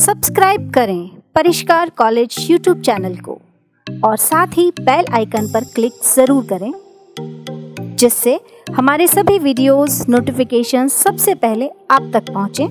Subscribe करें परिष्कार college YouTube channel को और साथ ही बेल आइकन पर क्लिक जरूर करें, जिससे हमारे सभी वीडियोस नोटिफिकेशन सबसे पहले आप तक पहुंचे।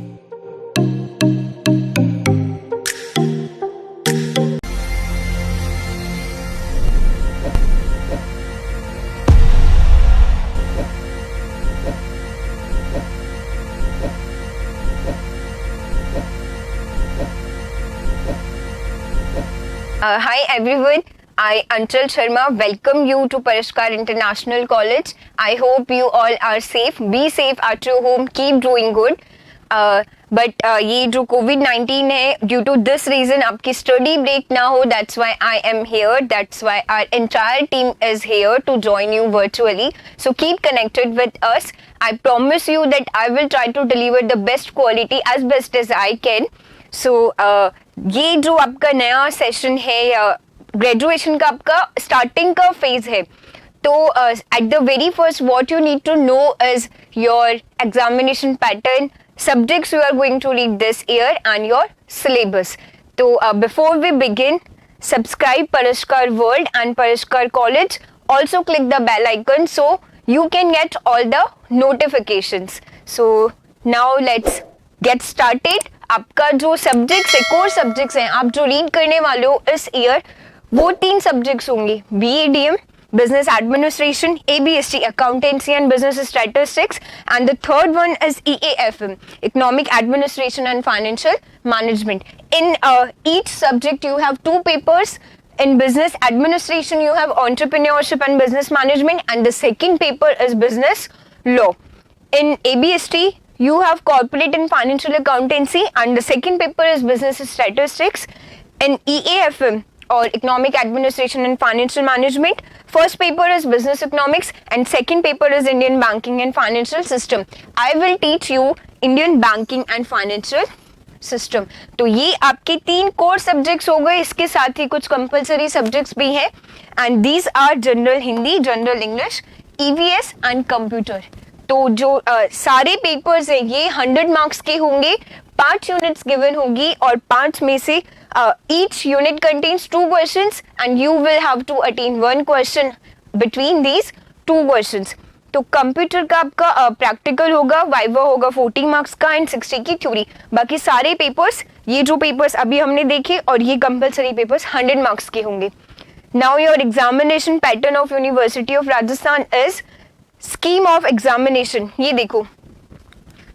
Hi everyone, I Anchal Sharma welcome you to Parishkar International College. I hope you all are safe. Be safe at your home. Keep doing good. But ये जो COVID-19 है, due to this reason आपकी study break ना हो. That's why I am here. That's why our entire team is here to join you virtually. So keep connected with us. I promise you that I will try to deliver the best quality as best as I can. So ये जो आपका नया session है, graduation का आपका starting का phase है, तो at the very first what you need to know is your examination pattern, subjects you are going to read this year and your syllabus. तो before we begin, subscribe Parishkar World and Parishkar College. Also click the bell icon so you can get all the notifications. So now let's get started. आपका जो subjects है, core subjects हैं, आप जो read करने वाले हो इस ईयर, वो 3 सब्जेक्ट्स होंगे: BADM, business administration, ABST, accountancy and business statistics, and the third one is EAFM, economic administration and financial management. In each subject you have 2 papers. In business administration you have entrepreneurship and business management, and the second paper is business law. In ABST you have corporate and financial accountancy, and the second paper is business statistics. In EAFM or economic administration and financial management, first paper is business economics and second paper is Indian banking and financial system. I will teach you Indian banking and financial system. तो ये आपके 3 core subjects हो गए. इसके साथ ही कुछ compulsory subjects भी हैं, and these are general Hindi, general English, EVS and computer. तो जो सारे पेपर्स हैं ये 100 मार्क्स के होंगे. 5 यूनिट्स गिवन होगी और 5 में से each unit contains 2 questions and you will have to attain 1 question between these 2 questions. तो कंप्यूटर का आपका प्रैक्टिकल होगा, वाइवा होगा 40 मार्क्स का एंड 60 की थ्योरी. बाकी सारे पेपर्स, ये जो पेपर्स अभी हमने देखे और ये कंपलसरी पेपर्स 100 मार्क्स के होंगे. Now your examination pattern of university of Rajasthan is scheme of examination. ये देखो,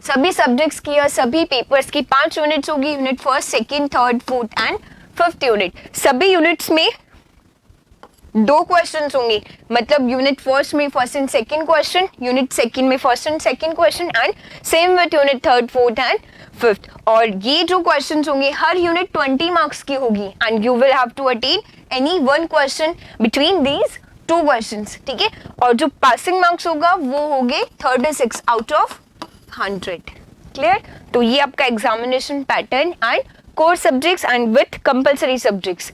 सभी सब्जेक्ट्स की या सभी पेपर्स की 5 यूनिट्स होगी. Unit first, second, third, fourth and 5th unit. सभी यूनिट्स में 2 क्वेश्चंस होंगे. मतलब यूनिट फर्स्ट में first and second question, unit second में first and second question, and same with unit third, fourth and 5th. और ये जो क्वेश्चंस होंगे, हर यूनिट 20 मार्क्स की होगी and you will have to attain any 1 question between these 2 questions. ठीक है. और जो पासिंग मार्क्स होगा वो होंगे 36 आउट ऑफ 100. क्लियर. तो ये आपका examination pattern and core subjects and with compulsory subjects.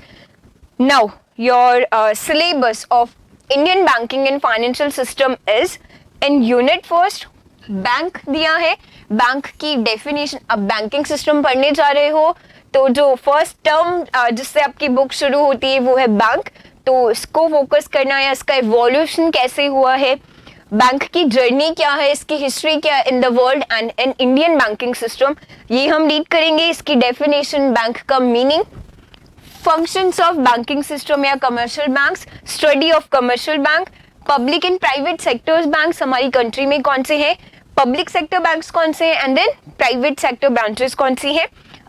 Now your syllabus of Indian banking and financial system is in unit first bank दिया है. बैंक की डेफिनेशन, अब बैंकिंग सिस्टम पढ़ने जा रहे हो तो जो फर्स्ट टर्म जिससे आपकी बुक शुरू होती है वो है बैंक. तो इसको फोकस करना है, इसका इवोल्यूशन कैसे हुआ है, बैंक की जर्नी क्या है, इसकी हिस्ट्री क्या है in the world and in Indian banking system, ये हम रीड करेंगे. इसकी डेफिनेशन, बैंक का meaning, functions of banking system या commercial banks, study of commercial bank, public and private sectors banks हमारी कंट्री में कौन से हैं, पब्लिक सेक्टर बैंक्स कौन से हैं, and then private sector branches कौन सी हैं,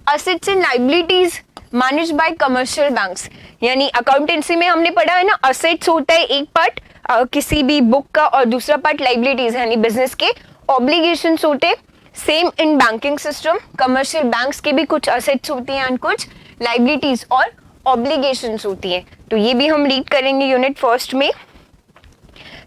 assets and liabilities manage by commercial banks. यानी अकाउंटेंसी में हमने पढ़ा है ना, असेट्स होता है एक पार्ट किसी भी बुक का और दूसरा पार्ट लाइबिलिटीज यानी बिजनेस के, ऑब्लिगेशंस होते हैं. Same in banking system, commercial banks के भी कुछ असेट्स होती हैं एंड कुछ लाइबिलिटीज और ऑब्लिगेशंस होती हैं. तो ये भी हम रीड करेंगे यूनिट फर्स्ट में.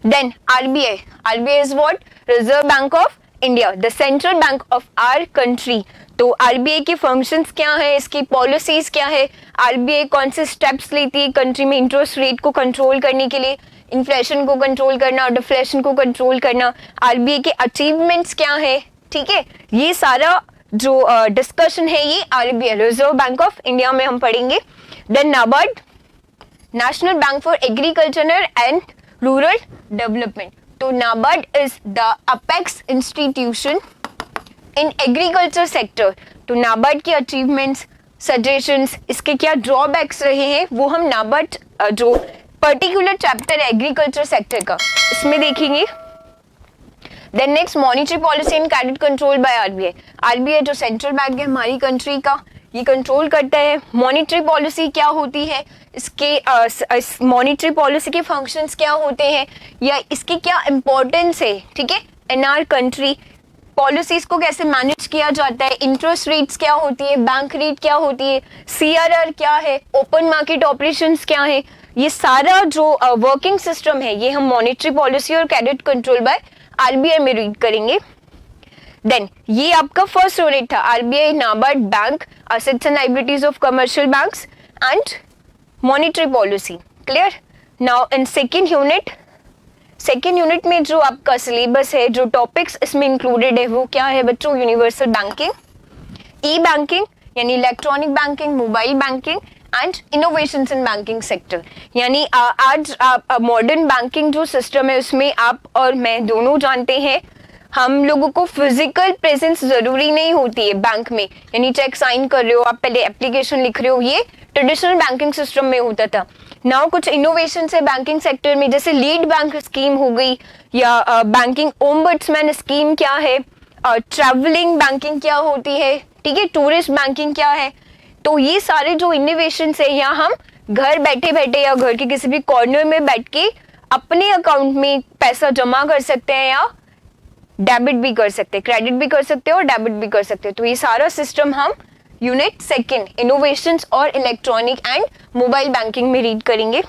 Then RBI. RBI is what? Reserve Bank of India, the central bank of our country. तो आरबीआई के फंक्शंस क्या है, इसकी पॉलिसीज क्या है, आरबीआई कौन से स्टेप्स लेती है कंट्री में इंटरेस्ट रेट को कंट्रोल करने के लिए, इन्फ्लेशन को कंट्रोल करना, डिफ्लेशन को कंट्रोल करना, आरबीआई के अचीवमेंट्स क्या है, ठीक है, ये सारा जो डिस्कशन है ये RBI Reserve Bank of India में हम पढ़ेंगे। Then NABARD, National Bank for Agriculture and Rural Development. तो NABARD is the apex institution in agriculture sector. तो नाबार्ड की अचीवमेंट्स, सजेशंस, इसके क्या ड्रॉबैक्स रहे हैं, वो हम नाबार्ड जो पर्टिकुलर चैप्टर है एग्रीकल्चर सेक्टर का, इसमें देखेंगे। Then next, monetary policy and credit control by RBI. RBI जो सेंट्रल बैंक है हमारी कंट्री का, ये कंट्रोल करता है। मॉनेटरी पॉलिसी क्या होती है, इसके मॉनेटरी पॉलिसी के फंक्शंस क्या होते हैं, या इसकी क्या इंपॉर्टेंस है, ठीक है, इन आवर कंट्री। पॉलिसीज को कैसे मैनेज किया जाता है, इंटरेस्ट रेट्स क्या होती है, बैंक रेट क्या होती है, सीआरआर क्या है, ओपन मार्केट ऑपरेशंस क्या है, ये सारा जो वर्किंग सिस्टम है ये हम मॉनेटरी पॉलिसी और क्रेडिट कंट्रोल बाय आरबीआई में रीड करेंगे। देन ये आपका फर्स्ट यूनिट था, RBI, NABARD, bank, assets and liabilities of commercial banks and monetary policy. Clear? Now in second unit में जो आपका सिलेबस है, जो टॉपिक्स इसमें इंक्लूडेड है वो क्या है बच्चों, यूनिवर्सल बैंकिंग, ई बैंकिंग यानी electronic banking, mobile banking and innovations in banking sector. यानी आज मॉडर्न बैंकिंग जो सिस्टम है उसमें आप और मैं दोनों जानते हैं हम लोगों को फिजिकल प्रेजेंस जरूरी नहीं होती है बैंक में, यानी चेक साइन कर रहे हो आप, पहले एप्लीकेशन लिख रहे हो, ये ट्रेडिशनल बैंकिंग सिस्टम में होता था। नाउ कुछ इनोवेशन है बैंकिंग सेक्टर में, जैसे लीड बैंक स्कीम हो गई, या बैंकिंग ओम्बड्समैन स्कीम क्या है, ट्रैवलिंग बैंकिंग क्या होती है, ठीक है, टूरिस्ट बैंकिंग क्या है। तो ये सारे जो इनोवेशन है या हम घर बैठे बैठे या घर के किसी भी कॉर्नर में बैठ के अपने अकाउंट में पैसा जमा कर सकते हैं, या डेबिट भी कर सकते हैं, क्रेडिट भी कर सकते हैं और डेबिट भी कर सकते हैं। तो ये सारा सिस्टम हम यूनिट सेकेंड इनोवेशंस और इलेक्ट्रॉनिक एंड मोबाइल बैंकिंग में रीड करेंगे।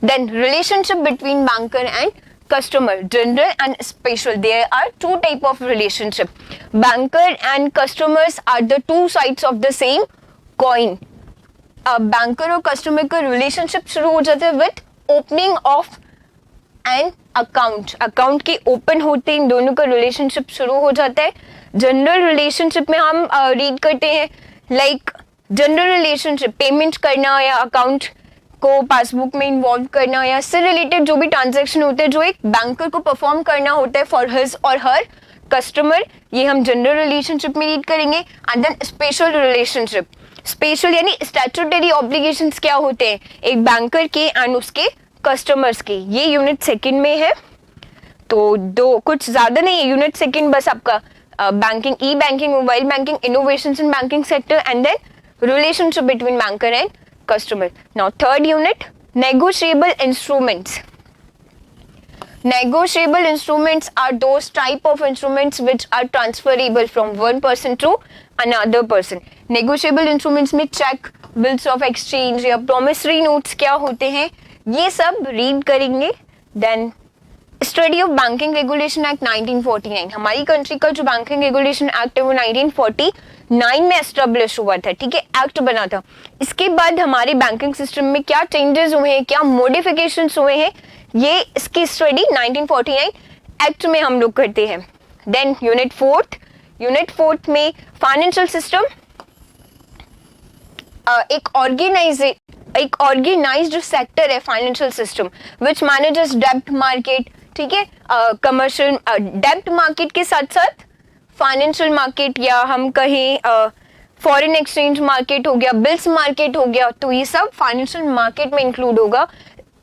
Then relationship between banker and customer, general and special. There are two type of relationship. Banker and customers are the two sides of the same coin. Banker और customer का relationship शुरू हो जाता है with opening of an account के open होते इन दोनों का रिलेशनशिप शुरू हो जाता है। जनरल रिलेशनशिप में हम रीड करते हैं लाइक जनरल रिलेशनशिप, पेमेंट करना या अकाउंट को पासबुक में इन्वॉल्व करना या इससे रिलेटेड जो भी ट्रांजैक्शन होते हैं जो एक बैंकर को परफॉर्म करना होता है फॉर हिज और हर कस्टमर, ये हम जनरल रिलेशनशिप में रीड करेंगे। And then special relationship, special यानी स्टैट्यूटरी ऑब्लिगेशंस क्या होते हैं एक बैंकर के एंड उसके कस्टमर्स के, ये यूनिट सेकंड में है। तो दो कुछ ज्यादा नहीं है, यूनिट सेकंड बस आपका banking, e banking, mobile banking, innovations in banking sector and then relationship between banker and customer. Now third unit, negotiable instruments. Negotiable instruments are those type of instruments which are transferable from one person to another person. Negotiable instruments में check, bills of exchange या promissory notes क्या होते हैं ये सब read करेंगे। Then study of banking regulation act 1949, हमारी country का जो बैंकिंग रेगुलेशन एक्ट है वो 1949 में एस्टेब्लिश हुआ था, ठीक है, एक्ट बना था। इसके बाद हमारे बैंकिंग सिस्टम में क्या चेंजेस हुए हैं, क्या मॉडिफिकेशंस हुए हैं, ये इसकी स्टडी 1949 एक्ट में हम लोग करते हैं। देन यूनिट फोर्थ में फाइनेंशियल सिस्टम, एक ऑर्गेनाइज्ड सेक्टर है फाइनेंशियल सिस्टम विच मैनेजेस डेब्ट मार्केट, ठीक है, कमर्शियल डेब्ट मार्केट के साथ साथ फाइनेंशियल मार्केट या हम कहें फॉरेन एक्सचेंज मार्केट हो गया, बिल्स मार्केट हो गया, तो ये सब फाइनेंशियल मार्केट में इंक्लूड होगा।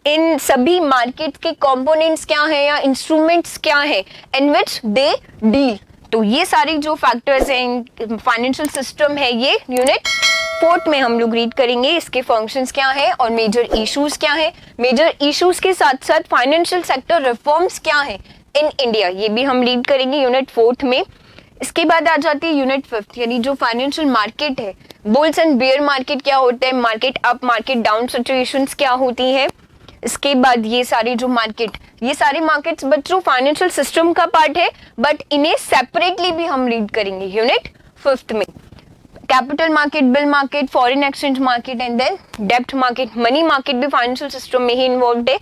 इन सभी मार्केट के कंपोनेंट्स क्या है या इंस्ट्रूमेंट्स क्या है इन विच दे डील, तो ये सारी जो फैक्टर्स हैं फाइनेंशियल सिस्टम है ये यूनिट फोर्थ में हम लोग रीड करेंगे। इसके फंक्शंस क्या है और मेजर इश्यूज क्या है, मेजर इश्यूज के साथ साथ फाइनेंशियल सेक्टर रिफॉर्म्स क्या है इन इंडिया, ये भी हम रीड करेंगे यूनिट फोर्थ में। इसके बाद आ जाती है यूनिट फिफ्थ, यानी जो फाइनेंशियल मार्केट है, बुल्स एंड बेयर मार्केट क्या होता है, market up market down situations क्या होती है। इसके बाद ये सारी जो मार्केट, ये सारे मार्केट्स बच्चों फाइनेंशियल सिस्टम का पार्ट है बट इन्हें सेपरेटली भी हम रीड करेंगे यूनिट फिफ्थ में। Capital market, bill market, foreign exchange market and then डेब्ट मार्केट. मनी मार्केट भी फाइनेंशियल सिस्टम में ही इन्वॉल्व है.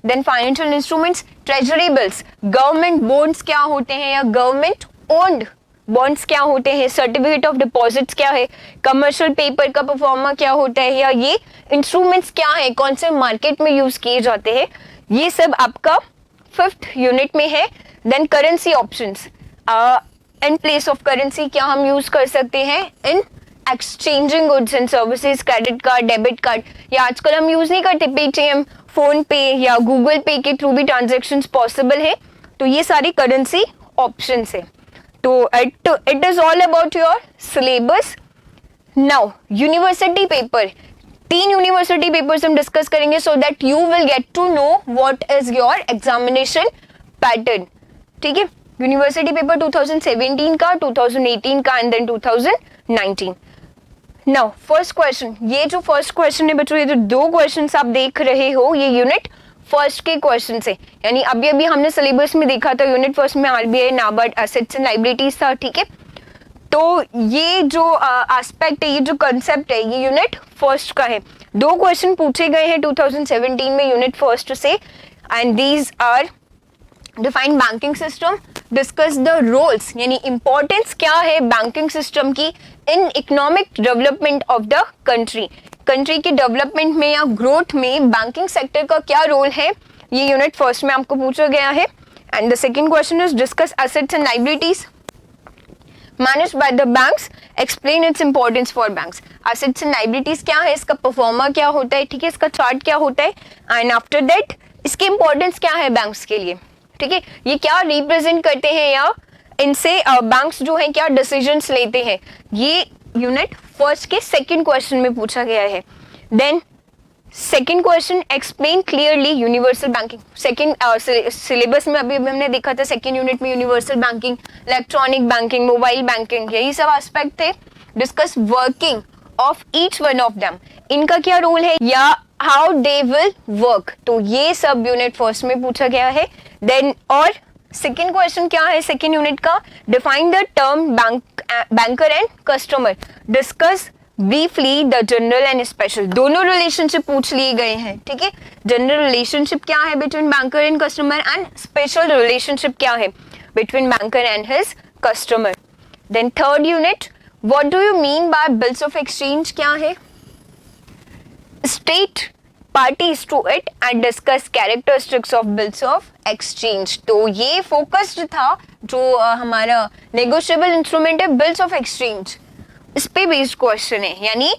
Then financial instruments, treasury bills, government bonds क्या होते हैं या गवर्नमेंट ओन्ड बॉन्ड्स क्या होते हैं, सर्टिफिकेट ऑफ डिपॉजिट्स क्या है, कमर्शियल पेपर का परफॉर्मा क्या होता है, या ये इंस्ट्रूमेंट्स क्या है, कौन से मार्केट में यूज किए जाते हैं, ये सब आपका 5th यूनिट में है. Then currency options, in place of currency क्या हम यूज कर सकते हैं in exchanging goods and services, credit card, debit card, या आजकल हम यूज नहीं करते पेटीएम, फोन पे या गूगल पे के थ्रू भी ट्रांजेक्शन्स पॉसिबल है. तो ये सारी करेंसी ऑप्शंस है. तो it is all about your syllabus. Now university paper, 3 university papers हम डिस्कस करेंगे so that you will get to know what is your examination pattern. ठीक है, यूनिवर्सिटी पेपर 2017 का, 2018 का and then 2019. Now first question, ये जो first question है बच्चों, ये जो 2 क्वेश्चंस आप देख रहे हो ये यूनिट फर्स्ट के क्वेश्चन से, यानी अभी हमने सिलेबस में देखा था यूनिट फर्स्ट में RBI, NABARD, assets and liabilities था. ठीक है, तो ये जो एस्पेक्ट है, ये जो कंसेप्ट है, ये यूनिट फर्स्ट का है. 2 क्वेश्चन पूछे गए हैं 2017 में यूनिट फर्स्ट से and these are define banking system, discuss the roles, यानी इंपॉर्टेंस क्या है बैंकिंग सिस्टम की in economic development of the country. Country के डेवलपमेंट में या ग्रोथ में बैंकिंग सेक्टर का क्या रोल है, ये यूनिट फर्स्ट में आपको पूछा गया है. And the second question is discuss assets and liabilities managed by the banks, explain its importance for banks. Assets and liabilities क्या है, इसका परफॉर्मा क्या होता है, ठीक है, इसका चार्ट क्या होता है, एंड आफ्टर दैट इसकी इंपॉर्टेंस क्या है बैंक्स के लिए. ठीक है, ये क्या रिप्रेजेंट करते हैं या इनसे बैंक्स जो है क्या डिसीजंस लेते हैं, ये यूनिट फर्स्ट के सेकंड क्वेश्चन में पूछा गया है. Then second question, explain clearly universal banking. Second syllabus में अभी हमने देखा था सेकंड यूनिट में universal banking, electronic banking, mobile banking, यही सब एस्पेक्ट थे. Discuss working of each one of them, इनका क्या रोल है या हाउ दे विल वर्क, तो ये सब यूनिट फर्स्ट में पूछा गया है. देन और सेकेंड क्वेश्चन क्या है सेकेंड यूनिट का, define the term banker and customer, discuss briefly the general and special. दोनों रिलेशनशिप पूछ लिए गए हैं. ठीक है, जनरल रिलेशनशिप क्या है between banker and customer and special relationship क्या है between banker and his customer. Then third unit, what do you mean by bills of exchange, क्या है, state parties to it and discuss characteristics of bills of exchange. तो ये focused था जो हमारा negotiable instrument है बिल्स ऑफ एक्सचेंज, इस पे बेस्ड क्वेश्चन है, यानी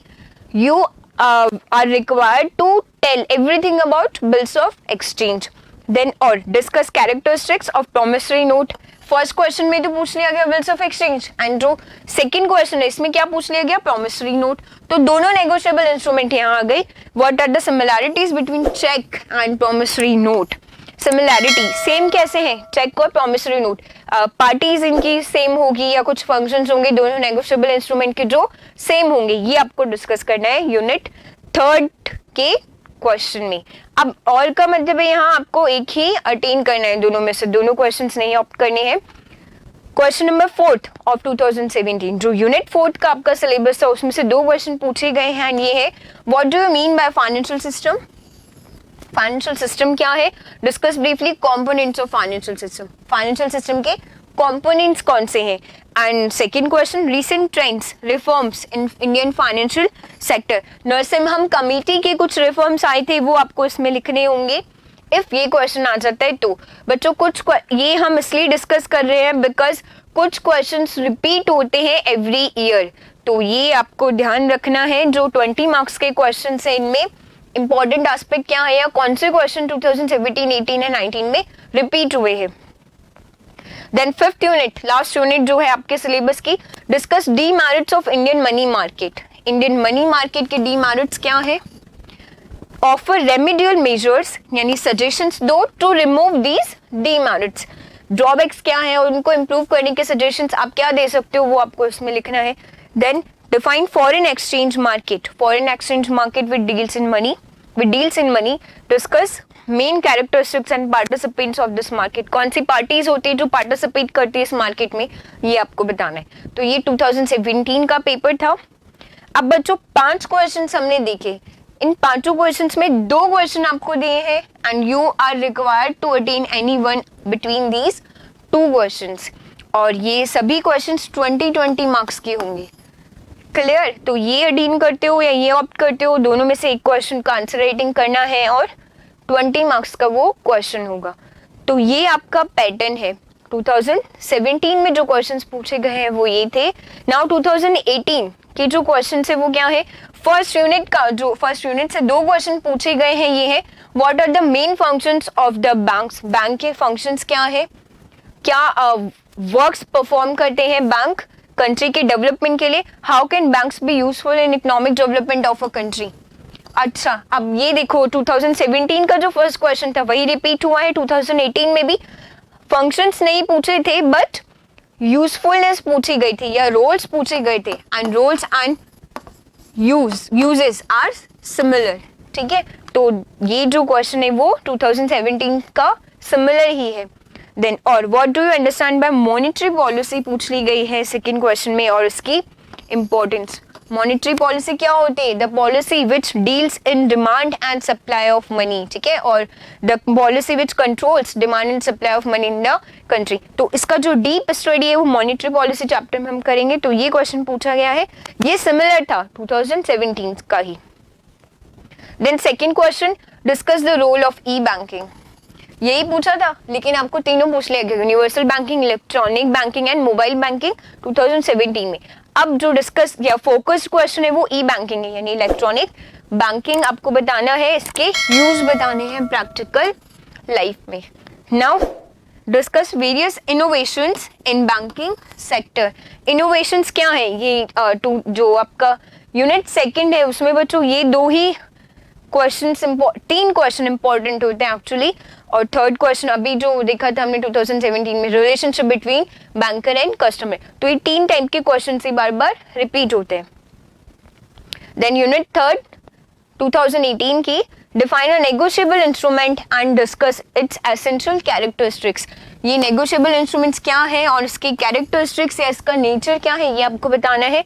you are required to tell everything about bills of exchange. Then और discuss characteristics of promissory note. First question में तो पूछ लिया गया बिल्स ऑफ एक्सचेंज एंड जो सेकंड क्वेश्चन है इसमें क्या पूछ लिया गया, प्रॉमिसरी नोट. तो दोनों नेगोशिएबल इंस्ट्रूमेंट यहाँ आ गई. What are the similarities between cheque and promissory note. Similarity same कैसे है चेक और प्रॉमिसरी नोट, पार्टीज इनकी सेम होगी या कुछ फंक्शंस होंगे दोनों नेगोशिएबल इंस्ट्रूमेंट के जो सेम होंगे, ये आपको डिस्कस करना है यूनिट थर्ड के क्वेश्चन में. अब और का मतलब है यहाँ आपको एक ही अटेन करना है, दोनों में से दोनों क्वेश्चंस नहीं ऑप्ट करने हैं. क्वेश्चन नंबर 4 ऑफ 2017 जो यूनिट 4 का आपका सिलेबस था उसमें से 2 क्वेश्चन पूछे गए हैं. ये है what do you mean by financial system. Financial system क्या है, discuss briefly components of financial system. Financial system के कंपोनेंट्स कौन से हैं. And second question, recent trends reforms in Indian financial sector. Narasimham committee के कुछ रिफॉर्म्स आए थे वो आपको इसमें लिखने होंगे इफ ये क्वेश्चन आ जाता है तो. बच्चों कुछ ये हम इसलिए डिस्कस कर रहे हैं बिकॉज कुछ क्वेश्चंस रिपीट होते हैं एवरी ईयर, तो ये आपको ध्यान रखना है. जो 20 मार्क्स के क्वेश्चन है इनमें इंपॉर्टेंट एस्पेक्ट क्या है या कौन से क्वेश्चन 2017, 18 एंड 19 में रिपीट हुए हैं. Then fifth unit, last unit जो है आपके सिलेबस की, discuss demerits of Indian money market. Indian money market के डीमेरिट्स क्या है, ऑफर रेमेडियल मेजर्स यानी सजेशंस दो to remove these demerits. Drawbacks क्या है और उनको इंप्रूव करने के सजेशंस आप क्या दे सकते हो वो आपको इसमें लिखना है. Then define foreign exchange market. Foreign exchange market with deals in money discuss main characteristics and participants of this market, कौन सी पार्टीज होती है जो पार्टिसिपेट करती है इस मार्केट में, ये आपको बताना है। तो ये 2017 का पेपर था। अब बच्चों 5 क्वेश्चंस हमने देखे, इन 5 क्वेश्चंस में 2 क्वेश्चन आपको दिए हैं and you are required to attain any one between these 2 questions, और ये सभी क्वेश्चंस 20 मार्क्स के होंगे। क्लियर? तो ये अटेन करते हो या ये ऑप्ट करते हो, दोनों में से एक क्वेश्चन का आंसर राइटिंग करना है और 20 मार्क्स का वो क्वेश्चन होगा। तो ये आपका पैटर्न है। 2017 में जो क्वेश्चंस पूछे गए हैं वो ये थे। नाउ 2018 के जो क्वेश्चन है वो क्या है, फर्स्ट यूनिट का, जो फर्स्ट यूनिट से 2 क्वेश्चन पूछे गए हैं ये है, what are the main functions of the banks, bank के फंक्शंस क्या है, क्या वर्क्स परफॉर्म करते हैं बैंक कंट्री के डेवलपमेंट के लिए, how can banks be useful in economic development of a country. अच्छा, अब ये देखो 2017 का जो फर्स्ट क्वेश्चन था वही रिपीट हुआ है 2018 में भी। फंक्शंस नहीं पूछे थे बट यूजफुलनेस पूछी गई थी या रोल्स पूछे गए थे, and roles and uses are similar. ठीक है, तो ये जो क्वेश्चन है वो 2017 का सिमिलर ही है। देन और what do you understand bye monetary policy पूछ ली गई है सेकंड क्वेश्चन में, और इसकी इंपॉर्टेंस। मॉनेटरी पॉलिसी क्या होती है, the policy which deals in demand and supply of money. ठीक है, और the policy which controls demand and supply of money in the country. तो इसका जो डीप स्टडी है वो मॉनेटरी पॉलिसी चैप्टर में हम करेंगे। तो ये क्वेश्चन पूछा गया है, ये सिमिलर था 2017 का ही। Then second question, discuss the role of e banking. यही पूछा था लेकिन आपको तीनों पूछ लिया गया, universal banking, electronic banking and mobile banking 2017 में। अब जो डिस्कस या फोकस्ड क्वेश्चन है वो ई बैंकिंग है, यानी इलेक्ट्रॉनिक बैंकिंग आपको बताना है, इसके यूज बताने हैं प्रैक्टिकल लाइफ में। Now discuss various innovations in banking sector. Innovations क्या है, ये जो आपका यूनिट सेकंड है उसमें बच्चों ये 2 ही क्वेश्चन, 3 क्वेश्चन इंपॉर्टेंट होते हैं एक्चुअली, और थर्ड क्वेश्चन अभी जो देखा था हमने 2017 में, relationship between banker and customer. तो ये 3 टाइप के क्वेश्चन से बार बार रिपीट होते हैं। देन यूनिट थर्ड 2018 की, define a negotiable instrument and discuss it's essential characteristics. ये नेगोशिएबल इंस्ट्रूमेंट्स क्या है और इसके कैरेक्टरिस्टिक्स या इसका नेचर क्या है ये आपको बताना है।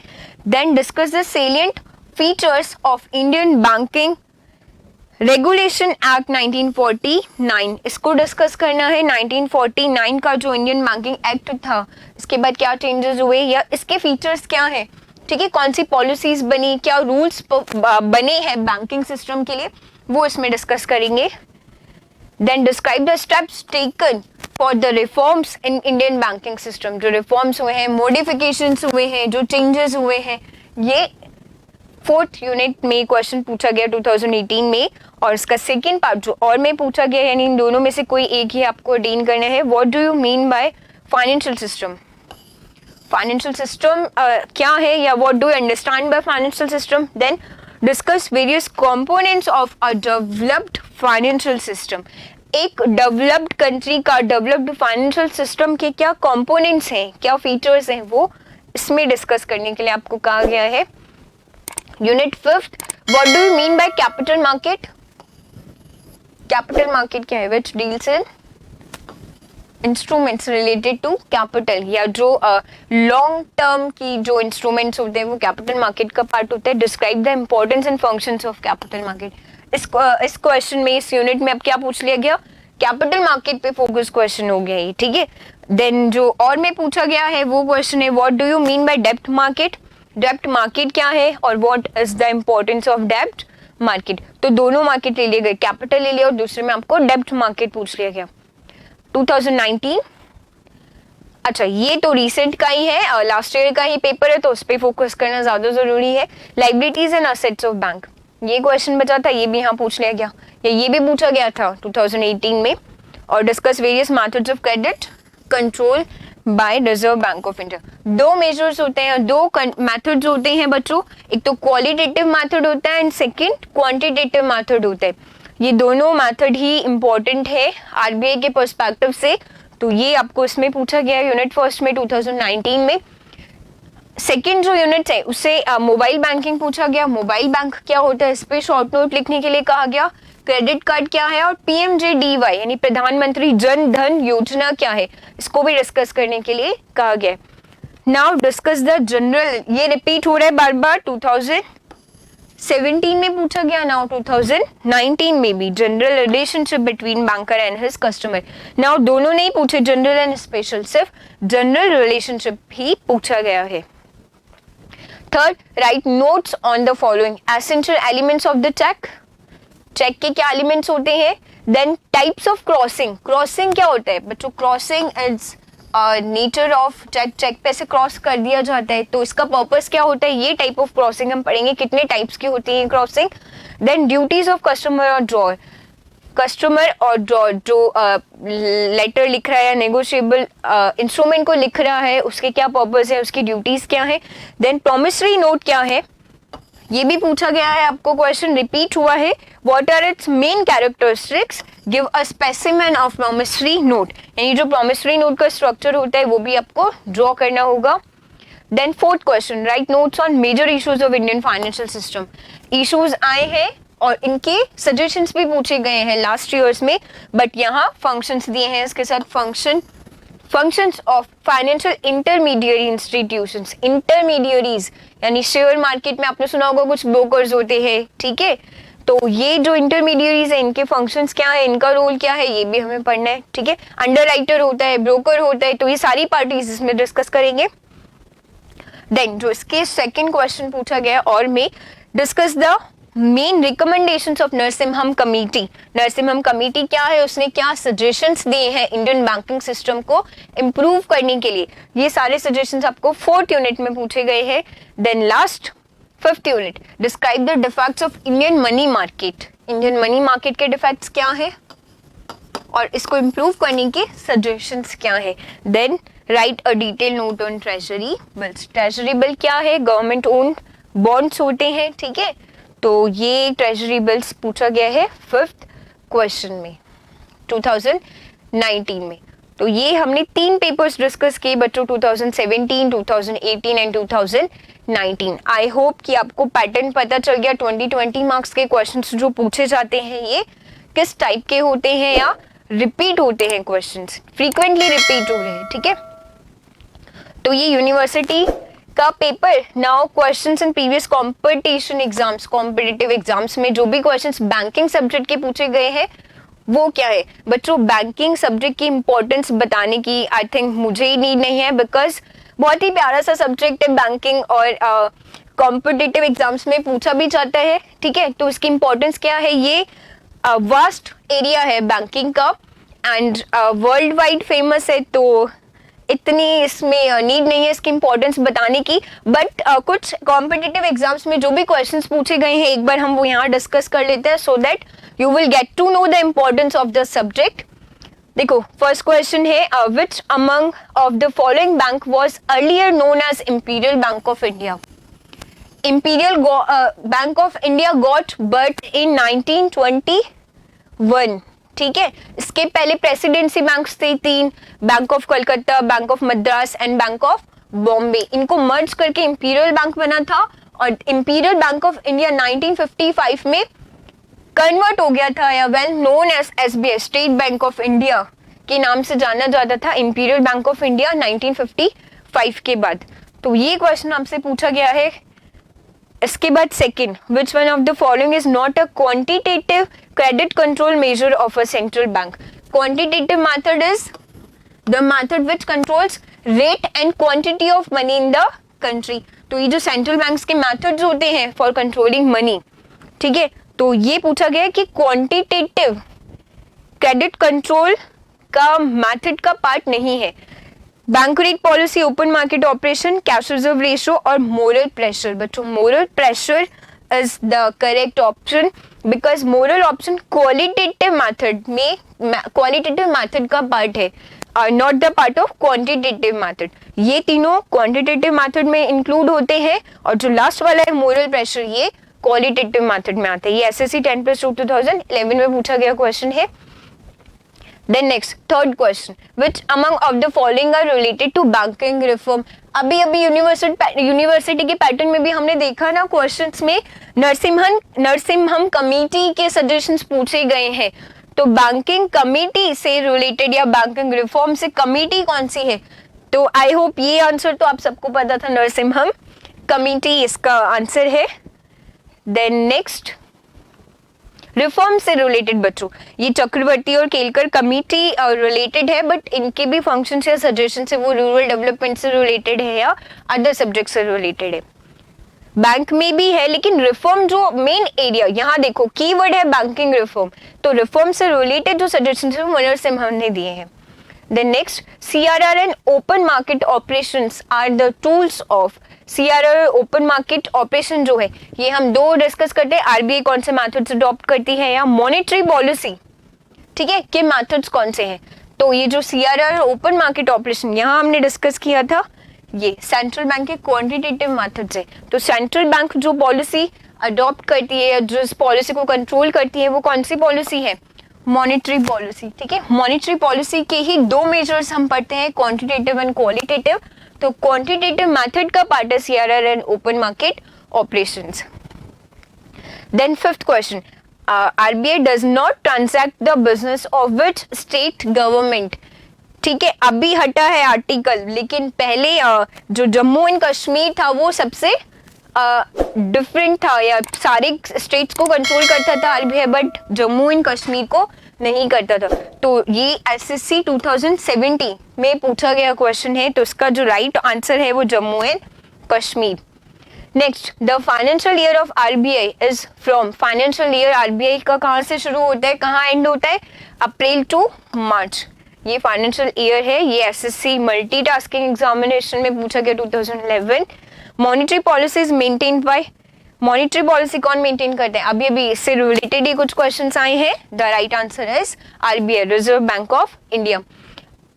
Then discuss the salient features of Indian banking regulation act 1949, इसको डिस्कस करना है। 1949 का जो इंडियन बैंकिंग एक्ट था, इसके बाद क्या चेंजेस हुए या इसके फीचर्स क्या है। ठीक है, कौन सी पॉलिसीज बनी, क्या रूल्स बने हैं बैंकिंग सिस्टम के लिए, वो इसमें डिस्कस करेंगे। Then describe the steps taken for the reforms in Indian banking system. जो रिफॉर्म्स हुए हैं, मॉडिफिकेशंस हुए हैं, जो चेंजेस हुए हैं, ये 4th यूनिट में क्वेश्चन पूछा गया 2018 में। और इसका सेकेंड पार्ट जो और में पूछा गया, यानी इन दोनों में से कोई एक ही आपको अटेन करना है। What do you mean by financial system. Financial system क्या है या what do you understand by financial system. Then discuss various components of a developed financial system. एक डेवलप्ड कंट्री का डेवलप्ड फाइनेंशियल सिस्टम के क्या components हैं, क्या features हैं, वो इसमें डिस्कस करने के लिए आपको कहा गया है। Unit 5th, what do you mean by capital market. Capital market क्या है, which deals in instruments related to capital, या जो लॉन्ग टर्म की जो इंस्ट्रूमेंट्स होते हैं वो कैपिटल मार्केट का पार्ट होता है। Describe the importance and functions of capital market. इस क्वेश्चन में, इस यूनिट में अब क्या पूछ लिया गया, कैपिटल मार्केट पे फोकस क्वेश्चन हो गया ये। ठीक है, देन जो और में पूछा गया है वो क्वेश्चन है, what do you mean bye डेब्ट मार्केट। डेब्ट मार्केट क्या है और what is the importance of डेब्ट मार्केट। तो दोनों मार्केट ले लिए गए, कैपिटल ले लिया और दूसरे में आपको डेब्ट मार्केट पूछ लिया गया 2019। अच्छा, ये तो रिसेंट का ही है, लास्ट ईयर का ही पेपर है, तो उस पर फोकस करना ज्यादा जरूरी है। Liabilities and assets of bank, ये क्वेश्चन बचा था, ये भी यहाँ पूछ लिया गया, या ये भी पूछा गया था 2018 में। और discuss various methods of credit control bye reserve Bank of India. 2 measures होते हैं, 2 मेथड्स होते हैं बच्चों, एक तो क्वालिटेटिव मेथड होता है एंड सेकंड क्वांटिटेटिव मेथड होता है। ये दोनों मेथड ही इंपॉर्टेंट है आरबीआई के पर्सपेक्टिव से। तो ये आपको इसमें पूछा गया है यूनिट फर्स्ट में 2019 में। सेकेंड जो यूनिट है उससे मोबाइल बैंकिंग पूछा गया। मोबाइल बैंक क्या होता है, इस पे शॉर्ट नोट लिखने के लिए कहा गया। क्रेडिट कार्ड क्या है और पीएमजेडीवाई यानी प्रधानमंत्री जन धन योजना क्या है, इसको भी डिस्कस करने के लिए कहा गया है। नाउ डिस्कस द जनरल, ये रिपीट हो रहा है बार बार, 2017 में पूछा गया, नाउ 2019 में भी, general relationship between banker and his customer. Now दोनों नहीं पूछे जनरल एंड स्पेशल, सिर्फ जनरल रिलेशनशिप ही पूछा गया है। Third, write notes on the following essential elements of the cheque. Cheque के क्या एलिमेंट्स होते हैं। Then types of crossing, crossing क्या होता है बच्चों, crossing is nature of cheque, cheque पे से क्रॉस कर दिया जाता है, तो इसका पर्पस क्या होता है, ये टाइप ऑफ क्रॉसिंग हम पढ़ेंगे, कितने टाइप्स की होती है crossing. Then duties of customer और ड्रॉअर, कस्टमर और ड्रॉअर जो लेटर लिख रहा है या नेगोशिएबल इंस्ट्रूमेंट को लिख रहा है, उसके क्या पर्पस है, उसकी ड्यूटीज क्या है। देन प्रोमिसरी नोट क्या है, ये भी पूछा गया है आपको, क्वेश्चन रिपीट हुआ है। What are its main characteristics, give a specimen of promissory note, यानी जो प्रोमिसरी नोट का स्ट्रक्चर होता है वो भी आपको ड्रॉ करना होगा। Then fourth question, write notes on major issues of Indian financial system. Issues आए हैं और इनके सजेशंस भी पूछे गए हैं लास्ट ईयर्स में, बट यहाँ फंक्शंस दिए हैं इसके साथ, functions of financial intermediary institutions. Intermediaries यानी शेयर मार्केट में आपने सुना होगा कुछ ब्रोकर्स होते हैं, ठीक है, तो ये जो इंटरमीडिएरीज है इनके फंक्शंस क्या है, इनका रोल क्या है, ये भी हमें पढ़ना है, ठीक है। अंडरराइटर होता है, ब्रोकर होता है, तो ये सारी पार्टीज इसमें डिस्कस करेंगे। देन जो इसके सेकंड क्वेश्चन पूछा गया और में discuss the main recommendations of Narasimham committee. Narasimham committee क्या है, उसने क्या सजेशंस दिए हैं इंडियन बैंकिंग सिस्टम को इम्प्रूव करने के लिए, ये सारे सजेशंस आपको 4th यूनिट में पूछे गए हैं। Then last 5th unit, describe the defects of Indian money market. Indian money market के डिफेक्ट्स क्या है और इसको इम्प्रूव करने के सजेशंस क्या है। Then write a detail note on treasury bills. Treasury bill क्या है, गवर्नमेंट ओन बॉन्ड्स होते हैं, ठीक है, तो ये ट्रेजरी बिल्स पूछा गया है 5th क्वेश्चन में 2019 में। तो ये हमने 3 पेपर्स डिस्कस किए बच्चों, 2017, 2018 एंड 2019। आई होप कि आपको पैटर्न पता चल गया, 2020 मार्क्स के क्वेश्चंस जो पूछे जाते हैं ये किस टाइप के होते हैं या रिपीट होते हैं, क्वेश्चंस फ्रीक्वेंटली रिपीट हो रहे हैं, ठीक है। तो ये यूनिवर्सिटी का paper. Now questions in previous competition exams, competitive exams में जो भी क्वेश्चंस बैंकिंग सब्जेक्ट के पूछे गए हैं वो क्या है बच्चों, बैंकिंग सब्जेक्ट की इंपॉर्टेंस बताने की आई थिंक मुझे ही नीड नहीं है, बिकॉज बहुत ही प्यारा सा सब्जेक्ट है बैंकिंग और कॉम्पिटिटिव एग्जाम्स में पूछा भी जाता है, ठीक है। तो इसकी इंपॉर्टेंस क्या है, ये वास्ट एरिया है बैंकिंग का एंड वर्ल्ड वाइड फेमस है, तो इतनी इसमें नीड नहीं है इसकी इंपॉर्टेंस बताने की। बट कुछ कॉम्पिटिटिव एग्जाम्स में जो भी क्वेश्चंस पूछे गए हैं एक बार हम वो यहाँ डिस्कस कर लेते हैं, so that you will get to know the importance of the subject. देखो फर्स्ट क्वेश्चन है, which among of the following bank was earlier known as Imperial Bank of India. Imperial Bank of India got birth in 1921, ठीक है। इसके पहले presidency banks थे 3, bank of Calcutta, bank of Madras and bank of Bombay. इनको merge करके imperial bank बना था और इंपीरियल बैंक ऑफ इंडिया 1955 में कन्वर्ट हो गया था या well known as SBI, State Bank of India के नाम से जाना जाता था इंपीरियल बैंक ऑफ इंडिया 1955 के बाद। तो ये क्वेश्चन आपसे पूछा गया है। इसके बाद second, which one of the following is not a quantitative credit control measure of a central bank. Quantitative method is the method which controls rate and quantity of money in the country. तो ये जो central banks के methods होते हैं for controlling money, ठीक है, तो ये पूछा गया है कि क्वांटिटेटिव क्रेडिट कंट्रोल का मेथड का पार्ट नहीं है। Bank rate policy, open market operation, cash reserve ratio और मोरल प्रेशर। बच्चों moral pressure is the correct option because moral option qualitative method में, क्वालिटेटिव मेथड का पार्ट है, not the part of quantitative method. ये तीनों quantitative method में include होते हैं और जो लास्ट वाला है मोरल प्रेशर ये क्वालिटेटिव मेथड में आता है। ये एसएससी 10+2 2011 में पूछा गया क्वेश्चन है। Then next third question, which among of the following are related to banking reform. अभी यूनिवर्सिटी के पैटर्न में भी हमने देखा ना, क्वेश्चंस में नरसिम्हम कमेटी के सजेशंस पूछे गए हैं, तो बैंकिंग कमेटी से रिलेटेड या बैंकिंग रिफॉर्म से कमेटी कौन सी है? तो आई होप ये आंसर तो आप सबको पता था, नरसिम्हम कमेटी इसका आंसर है। देन नेक्स्ट रिफॉर्म से रिलेटेड बच्चों, ये चक्रवर्ती और केलकर कमेटी रिलेटेड है, बट इनके भी फंक्शन या सजेशन से वो रूरल डेवलपमेंट से रिलेटेड है या अदर सब्जेक्ट से रिलेटेड है। बैंक में भी है, लेकिन रिफॉर्म जो मेन एरिया, यहाँ देखो कीवर्ड है बैंकिंग रिफॉर्म, तो रिफॉर्म से रिलेटेड जो सजेशन है वो नरसिम्हम ने दिए हैं। Then next, CRR and open market operations are the tools of. CRR और ओपन मार्केट ऑपरेशन जो है, ये हम दो डिस्कस करते हैं, RBI कौन से मेथड्स अडॉप्ट करती है, या मॉनेटरी पॉलिसी, ठीक है, के मेथड्स कौन से हैं। तो ये जो CRR और ओपन मार्केट ऑपरेशन यहाँ हमने डिस्कस किया था, ये सेंट्रल बैंक के क्वांटिटेटिव मेथड्स है। तो सेंट्रल बैंक जो पॉलिसी अडॉप्ट करती है या जो इस पॉलिसी को कंट्रोल करती है, वो कौन सी पॉलिसी है? मॉनेटरी पॉलिसी, ठीक है। मॉनेटरी पॉलिसी के ही दो मेजर्स हम पढ़ते हैं, क्वांटिटेटिव एंड क्वालिटेटिव। तो क्वांटिटेटिव मेथड का पार्ट है CRR and open market operations. Then fifth question, RBI does not transact the business of which state government. ठीक है, अभी हटा है आर्टिकल, लेकिन पहले जो जम्मू एंड कश्मीर था वो सबसे डिफरेंट था, या सारे स्टेट्स को कंट्रोल करता था RBI, but Jammu and Kashmir को नहीं करता था। तो ये SSC 2017 में पूछा गया क्वेश्चन है, तो इसका जो राइट आंसर है वो Jammu and Kashmir. Next, the financial year of RBI is from. Financial year RBI का कहाँ से शुरू होता है, कहाँ एंड होता है? अप्रैल टू मार्च, ये फाइनेंशियल ईयर है। ये SSC मल्टीटास्किंग एग्जामिनेशन में पूछा गया 2011। Monetary policy is maintained by. Monetary policy कौन मेंटेन करते हैं? अभी अभी इससे रिलेटेड ही कुछ क्वेश्चंस आए हैं। The right answer is RBI, reserve Bank of India.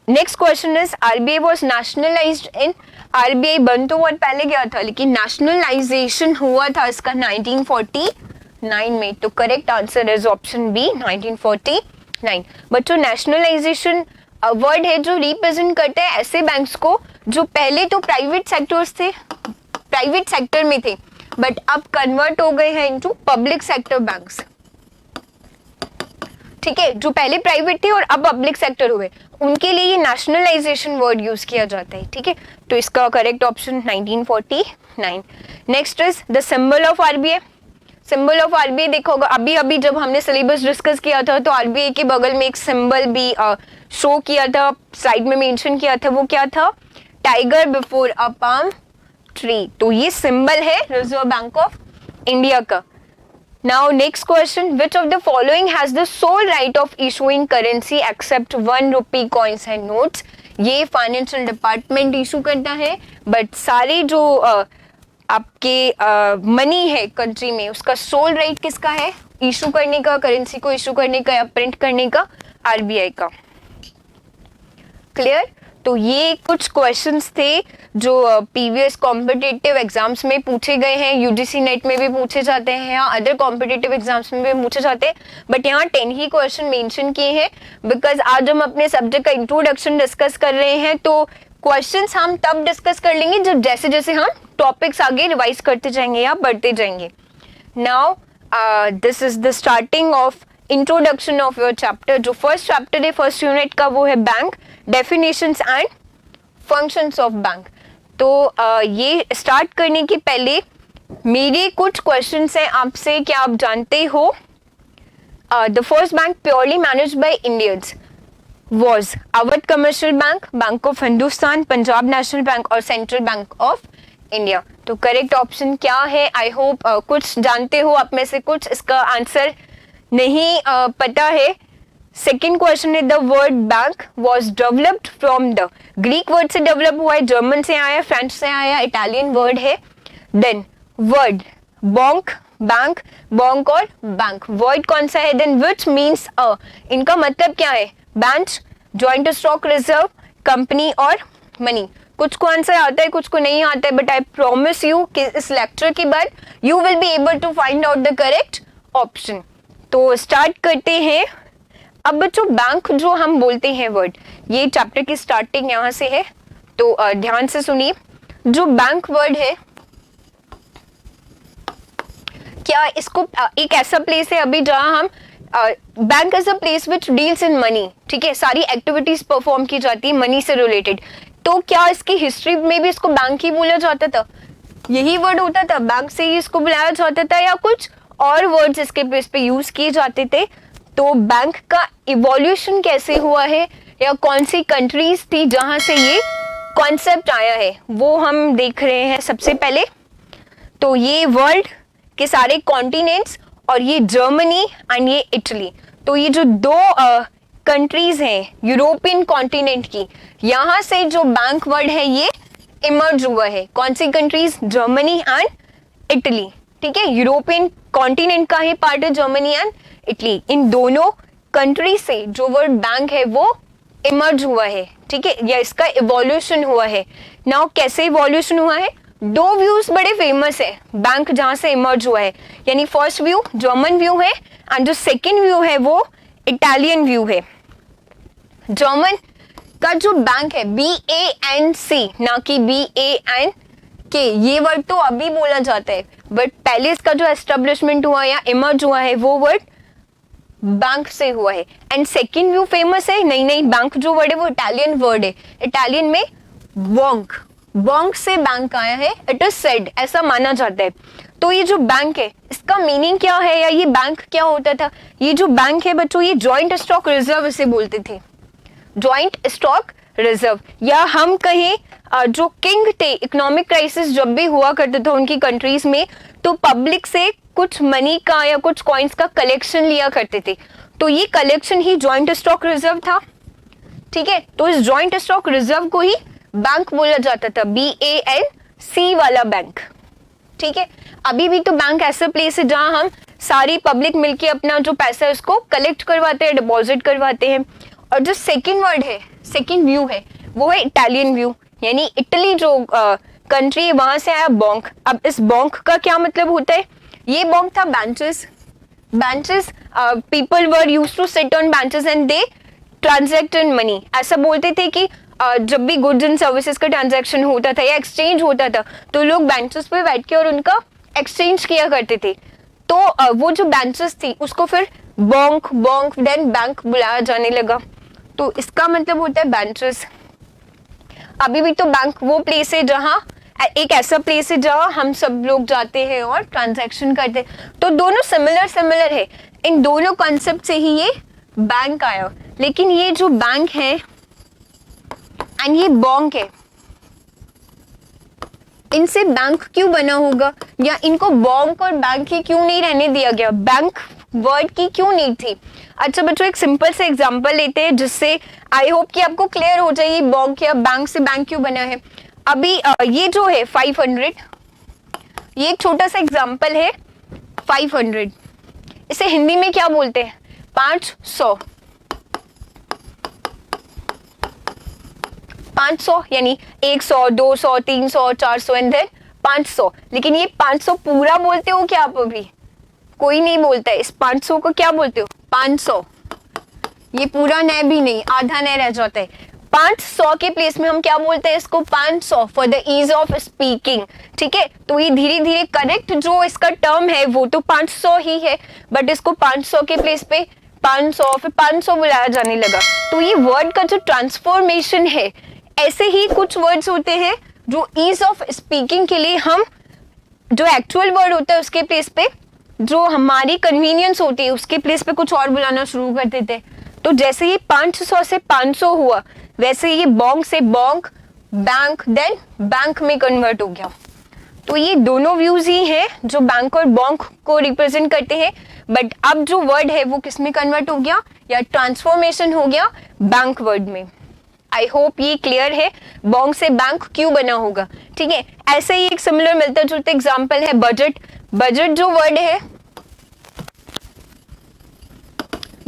Next question is RBI was nationalised in. RBI बन तो बहुत पहले गया था, लेकिन नेशनलाइजेशन हुआ था इसका 1949 में। तो correct answer is option B, 1949। बच्चों, नेशनलाइजेशन वर्ड है जो रिप्रेजेंट करते हैं ऐसे बैंक्स को जो पहले तो प्राइवेट सेक्टर में थे, बट अब कन्वर्ट हो गए हैं इनटू पब्लिक सेक्टर बैंक्स। ठीक है, जो पहले प्राइवेट थे और अब पब्लिक सेक्टर हुए, उनके लिए ये नेशनलाइजेशन वर्ड यूज किया जाता है। ठीक है, तो इसका correct option 1949। Next is the symbol of RBI। Symbol of RBI देखो, अभी अभी जब हमने सिलेबस डिस्कस किया था तो RBI के बगल में एक सिंबल भी शो किया था, साइड में मेंशन किया था, वो क्या था? Tiger before a palm tree. तो ये सिंबल है रिजर्व बैंक ऑफ इंडिया का। Now next question, which of the following has the sole right of issuing currency except 1 rupee coins and notes. ये फाइनेंशियल डिपार्टमेंट इशू करता है, but सारे जो आपके मनी है कंट्री में, उसका सोल राइट किसका है इशू करने का, करेंसी को इशू करने का या प्रिंट करने का? RBI का। क्लियर? तो ये कुछ क्वेश्चंस थे जो प्रीवियस कॉम्पिटिटिव एग्जाम्स में पूछे गए हैं, UGC नेट में भी पूछे जाते हैं या अदर कॉम्पिटिटिव एग्जाम्स में भी पूछे जाते हैं, बट यहाँ 10 ही क्वेश्चन मेंशन किए हैं, बिकॉज आज हम अपने सब्जेक्ट का इंट्रोडक्शन डिस्कस कर रहे हैं। तो क्वेश्चंस हम तब डिस्कस कर लेंगे जब जैसे जैसे हम टॉपिक्स आगे रिवाइज करते जाएंगे या बढ़ते जाएंगे। Now this is the starting of introduction of your chapter. जो फर्स्ट चैप्टर है फर्स्ट यूनिट का, वो है bank, definitions and functions of bank. तो ये स्टार्ट करने के पहले मेरे कुछ क्वेश्चंस हैं आपसे। क्या आप जानते हो the first bank purely managed by Indians was Awadh commercial bank, bank of Hindustan, Punjab National bank और सेंट्रल बैंक ऑफ इंडिया। तो करेक्ट ऑप्शन क्या है? आई होप कुछ जानते हो आप में से, कुछ इसका आंसर नहीं पता है। सेकेंड क्वेश्चन है, the word bank was developed from the. Greek word से डेवलप हुआ है, जर्मन से आया, फ्रेंच से आया, इटालियन वर्ड है। देन वर्ड बॉन्क, बैंक, बॉन्क और बैंक, वर्ड कौन सा है? देन विच मीन्स अ, इनका मतलब क्या है? Bench, joint stock reserve, company और मनी। कुछ को आंसर आता है, कुछ को नहीं आता है, बट आई प्रॉमिस यू कि इस लेक्चर के बाद you will be able to find out the correct option. तो स्टार्ट करते हैं अब बच्चों बैंक जो हम बोलते हैं वर्ड, ये चैप्टर की स्टार्टिंग यहाँ से है, तो ध्यान से सुनिए। जो बैंक वर्ड है, क्या इसको एक ऐसा प्लेस है अभी जहां हम bank is a place which deals in money, ठीक है, सारी एक्टिविटीज परफॉर्म की जाती है मनी से रिलेटेड। तो क्या इसकी हिस्ट्री में भी इसको बैंक ही बोला जाता था, यही वर्ड होता था, बैंक से ही इसको बुलाया जाता था, या कुछ और वर्ड्स इसके प्लेस पे यूज किए जाते थे? तो बैंक का इवोल्यूशन कैसे हुआ है, या कौन सी कंट्रीज थी जहां से ये कॉन्सेप्ट आया है, वो हम देख रहे हैं सबसे पहले। तो ये वर्ल्ड के सारे कॉन्टिनेंट्स, और ये जर्मनी एंड ये इटली, तो ये जो दो कंट्रीज हैं यूरोपियन कॉन्टिनेंट की, यहाँ से जो बैंक वर्ड है ये इमर्ज हुआ है। कौन सी कंट्रीज? जर्मनी एंड इटली, ठीक है, यूरोपियन कॉन्टिनेंट का ही पार्ट है जर्मनी एंड इटली। इन दोनों कंट्री से जो वर्ड बैंक है वो इमर्ज हुआ है, ठीक है, या इसका इवोल्यूशन हुआ है। नाउ कैसे इवोल्यूशन हुआ है? दो व्यूज बड़े फेमस है बैंक जहां से इमर्ज हुआ है, यानी फर्स्ट व्यू जर्मन व्यू है एंड जो सेकेंड व्यू है वो इटालियन व्यू है। जर्मन का जो बैंक है BANC, ना कि BANK, ये वर्ड तो अभी बोला जाता है, बट पहले इसका जो एस्टेब्लिशमेंट हुआ या इमर्ज हुआ है वो वर्ड बैंक से हुआ है। एंड सेकेंड व्यू फेमस है, नहीं बैंक जो वर्ड है वो इटालियन वर्ड है, इटालियन में बॉन्क से बैंक आया है, इट इज सेड, ऐसा माना जाता है। तो ये जो बैंक है इसका मीनिंग क्या है, या ये बैंक क्या होता था? ये जो बैंक है बच्चों, ये जॉइंट स्टॉक रिजर्व इसे बोलते थे, जॉइंट स्टॉक रिजर्व, या हम कहें जो किंग थे, इकोनॉमिक क्राइसिस जब भी हुआ करते थे उनकी कंट्रीज में, तो पब्लिक से कुछ मनी का या कुछ कॉइन्स का कलेक्शन लिया करते थे, तो ये कलेक्शन ही जॉइंट स्टॉक रिजर्व था, ठीक है। तो इस जॉइंट स्टॉक रिजर्व को ही बैंक बोला जाता था, BANC वाला बैंक, ठीक है। अभी भी तो बैंक ऐसा प्लेस है जहां हम सारी पब्लिक मिलके अपना जो पैसा है उसको कलेक्ट करवाते हैं, डिपॉजिट करवाते हैं। और जो सेकंड वर्ड है, सेकंड व्यू है, वो है इटालियन व्यू, यानी इटली जो कंट्री है वहां से आया बॉन्क। अब इस बॉन्क का क्या मतलब होता है? ये बॉन्क था benches, people were used to sit on benches and they transact in money. ऐसा बोलते थे कि जब भी गुड्स एंड सर्विसेज का ट्रांजैक्शन होता था या एक्सचेंज होता था तो लोग बेंचेस पे बैठ के और उनका एक्सचेंज किया करते थे। तो वो जो बेंचेस थी उसको फिर बॉन्क देन बैंक बुलाया जाने लगा, तो इसका मतलब होता है बेंचेस। अभी भी तो बैंक वो प्लेस है जहाँ, एक ऐसा प्लेस है जहाँ हम सब लोग जाते हैं और ट्रांजैक्शन करते हैं। तो दोनों सिमिलर है, इन दोनों कॉन्सेप्ट से ही ये बैंक आया। लेकिन ये जो बैंक है एंड ये बॉन्क है, इनसे बैंक क्यों बना होगा, या इनको बॉन्क और बैंक ही क्यों नहीं रहने दिया गया, बैंक वर्ड की क्यों नहीं थी? अच्छा बच्चों, एक सिंपल से एग्जांपल लेते हैं जिससे आई होप कि आपको क्लियर हो जाए ये बॉन्क या बैंक से बैंक क्यों बना है। अभी ये जो है 500, ये एक छोटा सा एग्जांपल है। 500 इसे हिंदी में क्या बोलते हैं? 500, 500 यानी 100, 200, 300, 400 एंड देन 500। लेकिन ये 500 पूरा बोलते हो क्या आप? अभी कोई नहीं बोलता है। इस 500 को क्या बोलते हो? 500। ये पूरा न भी नहीं, आधा न रह जाता है। 500 के प्लेस में हम क्या बोलते हैं इसको? 500 for the ease of speaking, ठीक है। तो ये धीरे धीरे करेक्ट जो इसका टर्म है वो तो 500 ही है, बट इसको 500 के प्लेस पे 500 फिर 500 बुलाया जाने लगा। तो ये वर्ड का जो ट्रांसफॉर्मेशन है, ऐसे ही कुछ वर्ड्स होते हैं जो ईज ऑफ स्पीकिंग के लिए हम जो एक्चुअल वर्ड होता है उसके प्लेस पे, जो हमारी कन्वीनियंस होती है उसके प्लेस पे कुछ और बुलाना शुरू कर देते हैं। तो जैसे ही 500 से 500 हुआ, वैसे ये बॉन्क से बॉन्क, बैंक देन बैंक में कन्वर्ट हो गया। तो ये दोनों व्यूज ही हैं जो बैंक और बॉन्क को रिप्रेजेंट करते हैं। बट अब जो वर्ड है वो किस में कन्वर्ट हो गया, या ट्रांसफॉर्मेशन हो गया बैंक वर्ड में। आई होप ये क्लियर है बॉन्क से बैंक क्यों बना होगा, ठीक है। ऐसे ही एक सिमिलर मिलता जुलता एग्जाम्पल है बजट। बजट जो वर्ड है,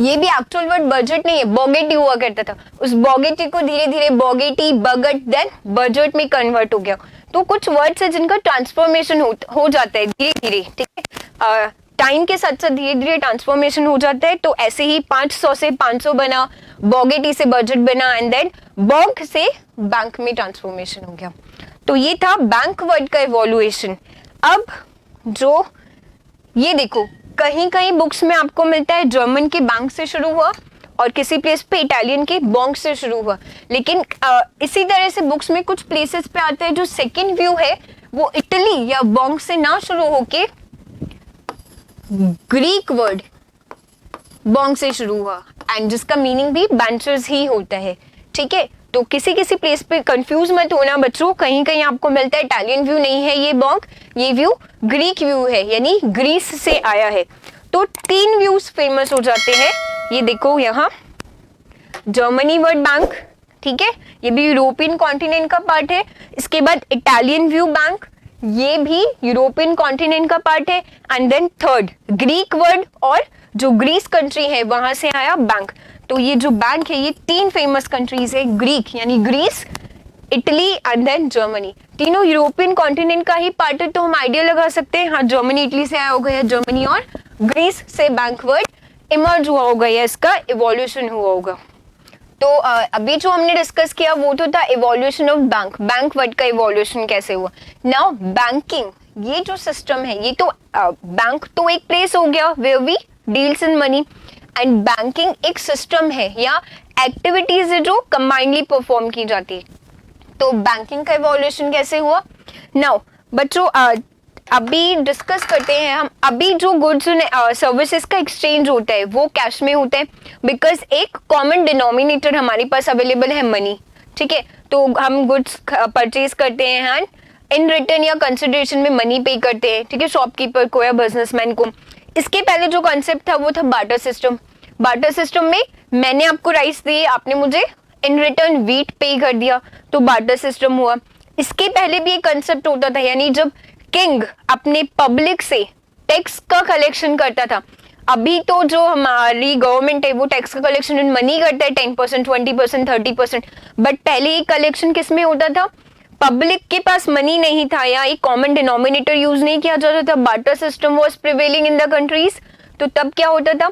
ये भी एक्चुअल वर्ड बजट नहीं है, बॉगेटी हुआ करता था। उस बॉगेटी को धीरे धीरे बॉगेटी, बगट देन बजट में कन्वर्ट हो गया। तो कुछ वर्ड्स है जिनका ट्रांसफॉर्मेशन हो जाता है धीरे धीरे, ठीक है। टाइम के साथ साथ धीरे धीरे ट्रांसफॉर्मेशन हो जाता है। तो ऐसे ही 500 से 500 बना, बॉगेटी से बजट बना, एंड देन बॉग से बैंक में ट्रांसफॉर्मेशन हो गया। तो ये था बैंक वर्ड का इवोल्यूशन। अब जो ये देखो, कहीं कहीं बुक्स में आपको मिलता है जर्मन के बैंक से शुरू हुआ और किसी प्लेस पे इटालियन के बॉन्ग से शुरू हुआ, लेकिन इसी तरह से बुक्स में कुछ प्लेसेस पे आता है जो सेकंड व्यू है वो इटली या बॉन्ग से ना शुरू होके ग्रीक वर्ड बॉन्ग से शुरू हुआ, एंड जिसका मीनिंग भी बेंचर्स ही होता है। ठीक है, तो किसी किसी प्लेस पे कंफ्यूज मत होना बच्चों, कहीं कहीं आपको मिलता है इटालियन व्यू नहीं है ये बॉन्ग, ये व्यू ग्रीक व्यू है, यानी ग्रीस से आया है। तो 3 व्यूज फेमस हो जाते हैं। ये देखो यहाँ जर्मनी वर्ड बैंक, ठीक है, ये भी यूरोपियन कॉन्टिनेंट का पार्ट है। इसके बाद इटालियन व्यू बैंक, ये भी यूरोपियन कॉन्टिनेंट का पार्ट है। And then third Greek word, और जो ग्रीस कंट्री है वहां से आया बैंक। तो ये जो बैंक है ये 3 फेमस कंट्रीज है, ग्रीक यानी Greece, Italy and then Germany. तीनों यूरोपियन कॉन्टिनेंट का ही पार्ट है, तो हम आइडिया लगा सकते हैं हाँ जर्मनी इटली से आया होगा या जर्मनी और ग्रीस से बैंक वर्ड इमर्ज हुआ होगा या इसका इवोल्यूशन हुआ होगा। तो अभी जो हमने डिस्कस किया वो तो था evolution of bank, bank word का इवोल्यूशन कैसे हुआ। नाउ बैंकिंग, ये जो सिस्टम है ये तो बैंक तो एक प्लेस हो गया where we deals in money, and banking एक सिस्टम है या एक्टिविटीज है जो कंबाइनली परफॉर्म की जाती है। तो बैंकिंग का इवोल्यूशन कैसे हुआ। नाउ बच्चों अभी डिस्कस करते हैं हम, अभी जो गुड्स सर्विसेज का एक्सचेंज होता है वो कैश में होता है, बिकॉज एक कॉमन डिनोमिनेटर हमारे पास अवेलेबल है मनी। ठीक है, तो हम गुड्स परचेज करते हैं एंड इन रिटर्न या कंसिडरेशन में मनी पे करते हैं, ठीक है, शॉपकीपर को या बिजनेसमैन को। इसके पहले जो कॉन्सेप्ट था वो था बार्टर सिस्टम। बार्टर सिस्टम में मैंने आपको राइस दिए, आपने मुझे इन रिटर्न व्हीट पे कर दिया, तो बार्टर सिस्टम हुआ। इसके पहले भी एक कंसेप्ट होता था, यानी जब किंग अपने पब्लिक से टैक्स का कलेक्शन करता था। अभी तो जो हमारी गवर्नमेंट है वो टैक्स का कलेक्शन इन मनी करता है 10%, 20%, 30%, बट पहले ये कलेक्शन किस में होता था, पब्लिक के पास मनी नहीं था या एक कॉमन डिनोमिनेटर यूज नहीं किया जाता था, barter system was prevailing in the countries. तो तब क्या होता था,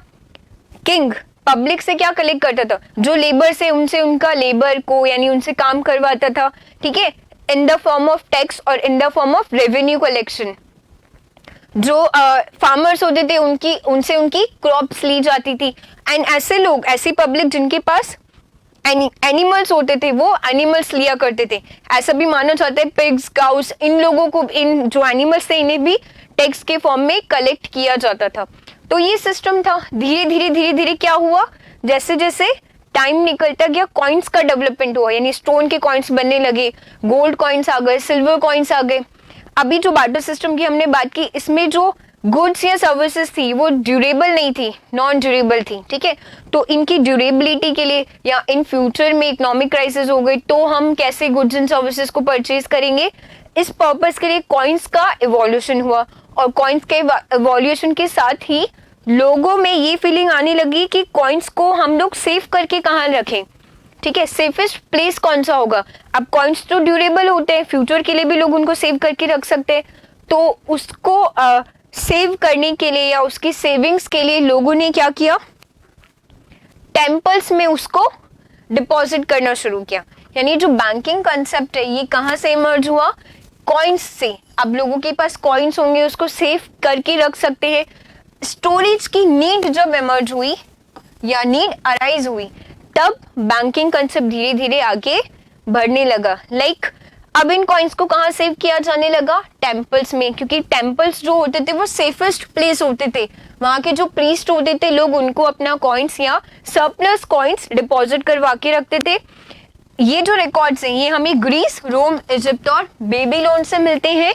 किंग पब्लिक से क्या कलेक्ट करता था, जो लेबर से उनसे उनका लेबर को यानी उनसे काम करवाता था, ठीक है, in the form of tax और in the form of revenue collection. जो फार्मर्स होते थे उनसे उनकी क्रॉप्स ली जाती थी, एंड ऐसे लोग, ऐसी पब्लिक जिनके पास एनिमल्स होते थे वो एनिमल्स लिया करते थे। ऐसा भी माना जाता है पिग्स, काउस, इन लोगों को, इन जो एनिमल्स थे इन्हें भी टैक्स के फॉर्म में कलेक्ट किया जाता था। तो ये सिस्टम था। धीरे धीरे क्या हुआ, जैसे जैसे टाइम निकलता गया कॉइन्स का डेवलपमेंट हुआ, यानी स्टोन के कॉइन्स बनने लगे, गोल्ड कॉइन्स आ गए, सिल्वर कॉइन्स आ गए। अभी जो बार्टर सिस्टम की हमने बात की, इसमें जो गुड्स या सर्विसेज थी वो ड्यूरेबल नहीं थी, नॉन ड्यूरेबल थी, ठीक है। तो इनकी ड्यूरेबिलिटी के लिए या इन फ्यूचर में इकोनॉमिक क्राइसिस हो गई तो हम कैसे गुड्स एंड सर्विसेज को परचेज करेंगे, इस पर्पस के लिए कॉइन्स का इवोल्यूशन हुआ। और कॉइन्स के इवोल्यूशन के साथ ही लोगों में ये फीलिंग आने लगी कि कॉइन्स को हम लोग सेव करके कहाँ रखें, ठीक है, सेफेस्ट प्लेस कौन सा होगा। अब कॉइन्स तो ड्यूरेबल होते हैं, फ्यूचर के लिए भी लोग उनको सेव करके रख सकते हैं, तो उसको सेव करने के लिए या उसकी सेविंग्स के लिए लोगों ने क्या किया, टेम्पल्स में उसको डिपॉजिट करना शुरू किया। यानी जो बैंकिंग कंसेप्ट है ये कहाँ से इमर्ज हुआ, कॉइन्स से। अब लोगों के पास कॉइन्स होंगे, उसको सेव करके रख सकते हैं। स्टोरेज की नीड जब इमर्ज हुई या नीड अराइज हुई, तब बैंकिंग कंसेप्ट धीरे धीरे आगे बढ़ने लगा। लाइक अब इन कॉइन्स को कहाँ सेव किया जाने लगा, टेम्पल्स में, क्योंकि टेम्पल्स जो होते थे वो सेफेस्ट प्लेस होते थे। वहां के जो प्रीस्ट होते थे लोग उनको अपना कॉइन्स या सरप्लस कॉइन्स डिपॉजिट करवा के रखते थे। ये जो रिकॉर्ड्स हैं ये हमें ग्रीस, रोम, इजिप्ट और बेबीलोन से मिलते हैं।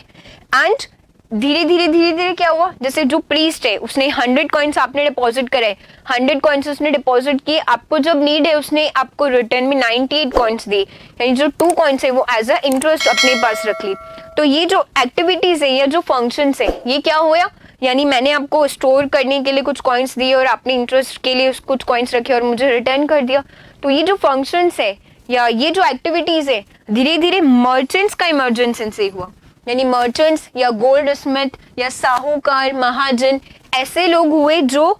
एंड धीरे धीरे क्या हुआ, जैसे जो प्रीस्ट है उसने 100 कॉइन्स आपने डिपॉजिट करे, 100 कॉइन्स उसने डिपॉजिट किए, आपको जब नीड है उसने आपको रिटर्न में 98 कॉइन्स दिए, यानी जो 2 कॉइन्स है वो एज अ इंटरेस्ट अपने पास रख ली। तो ये जो एक्टिविटीज है या जो फंक्शंस है ये क्या हुआ, यानी मैंने आपको स्टोर करने के लिए कुछ कॉइन्स दिए और आपने इंटरेस्ट के लिए कुछ कॉइन्स रखे और मुझे रिटर्न कर दिया। तो ये जो फंक्शंस है या ये जो एक्टिविटीज है धीरे धीरे मर्चेंट्स का इमर्जेंस इनसे हुआ, यानी मर्चेंट्स या गोल्ड स्मिथ या साहूकार, महाजन, ऐसे लोग हुए जो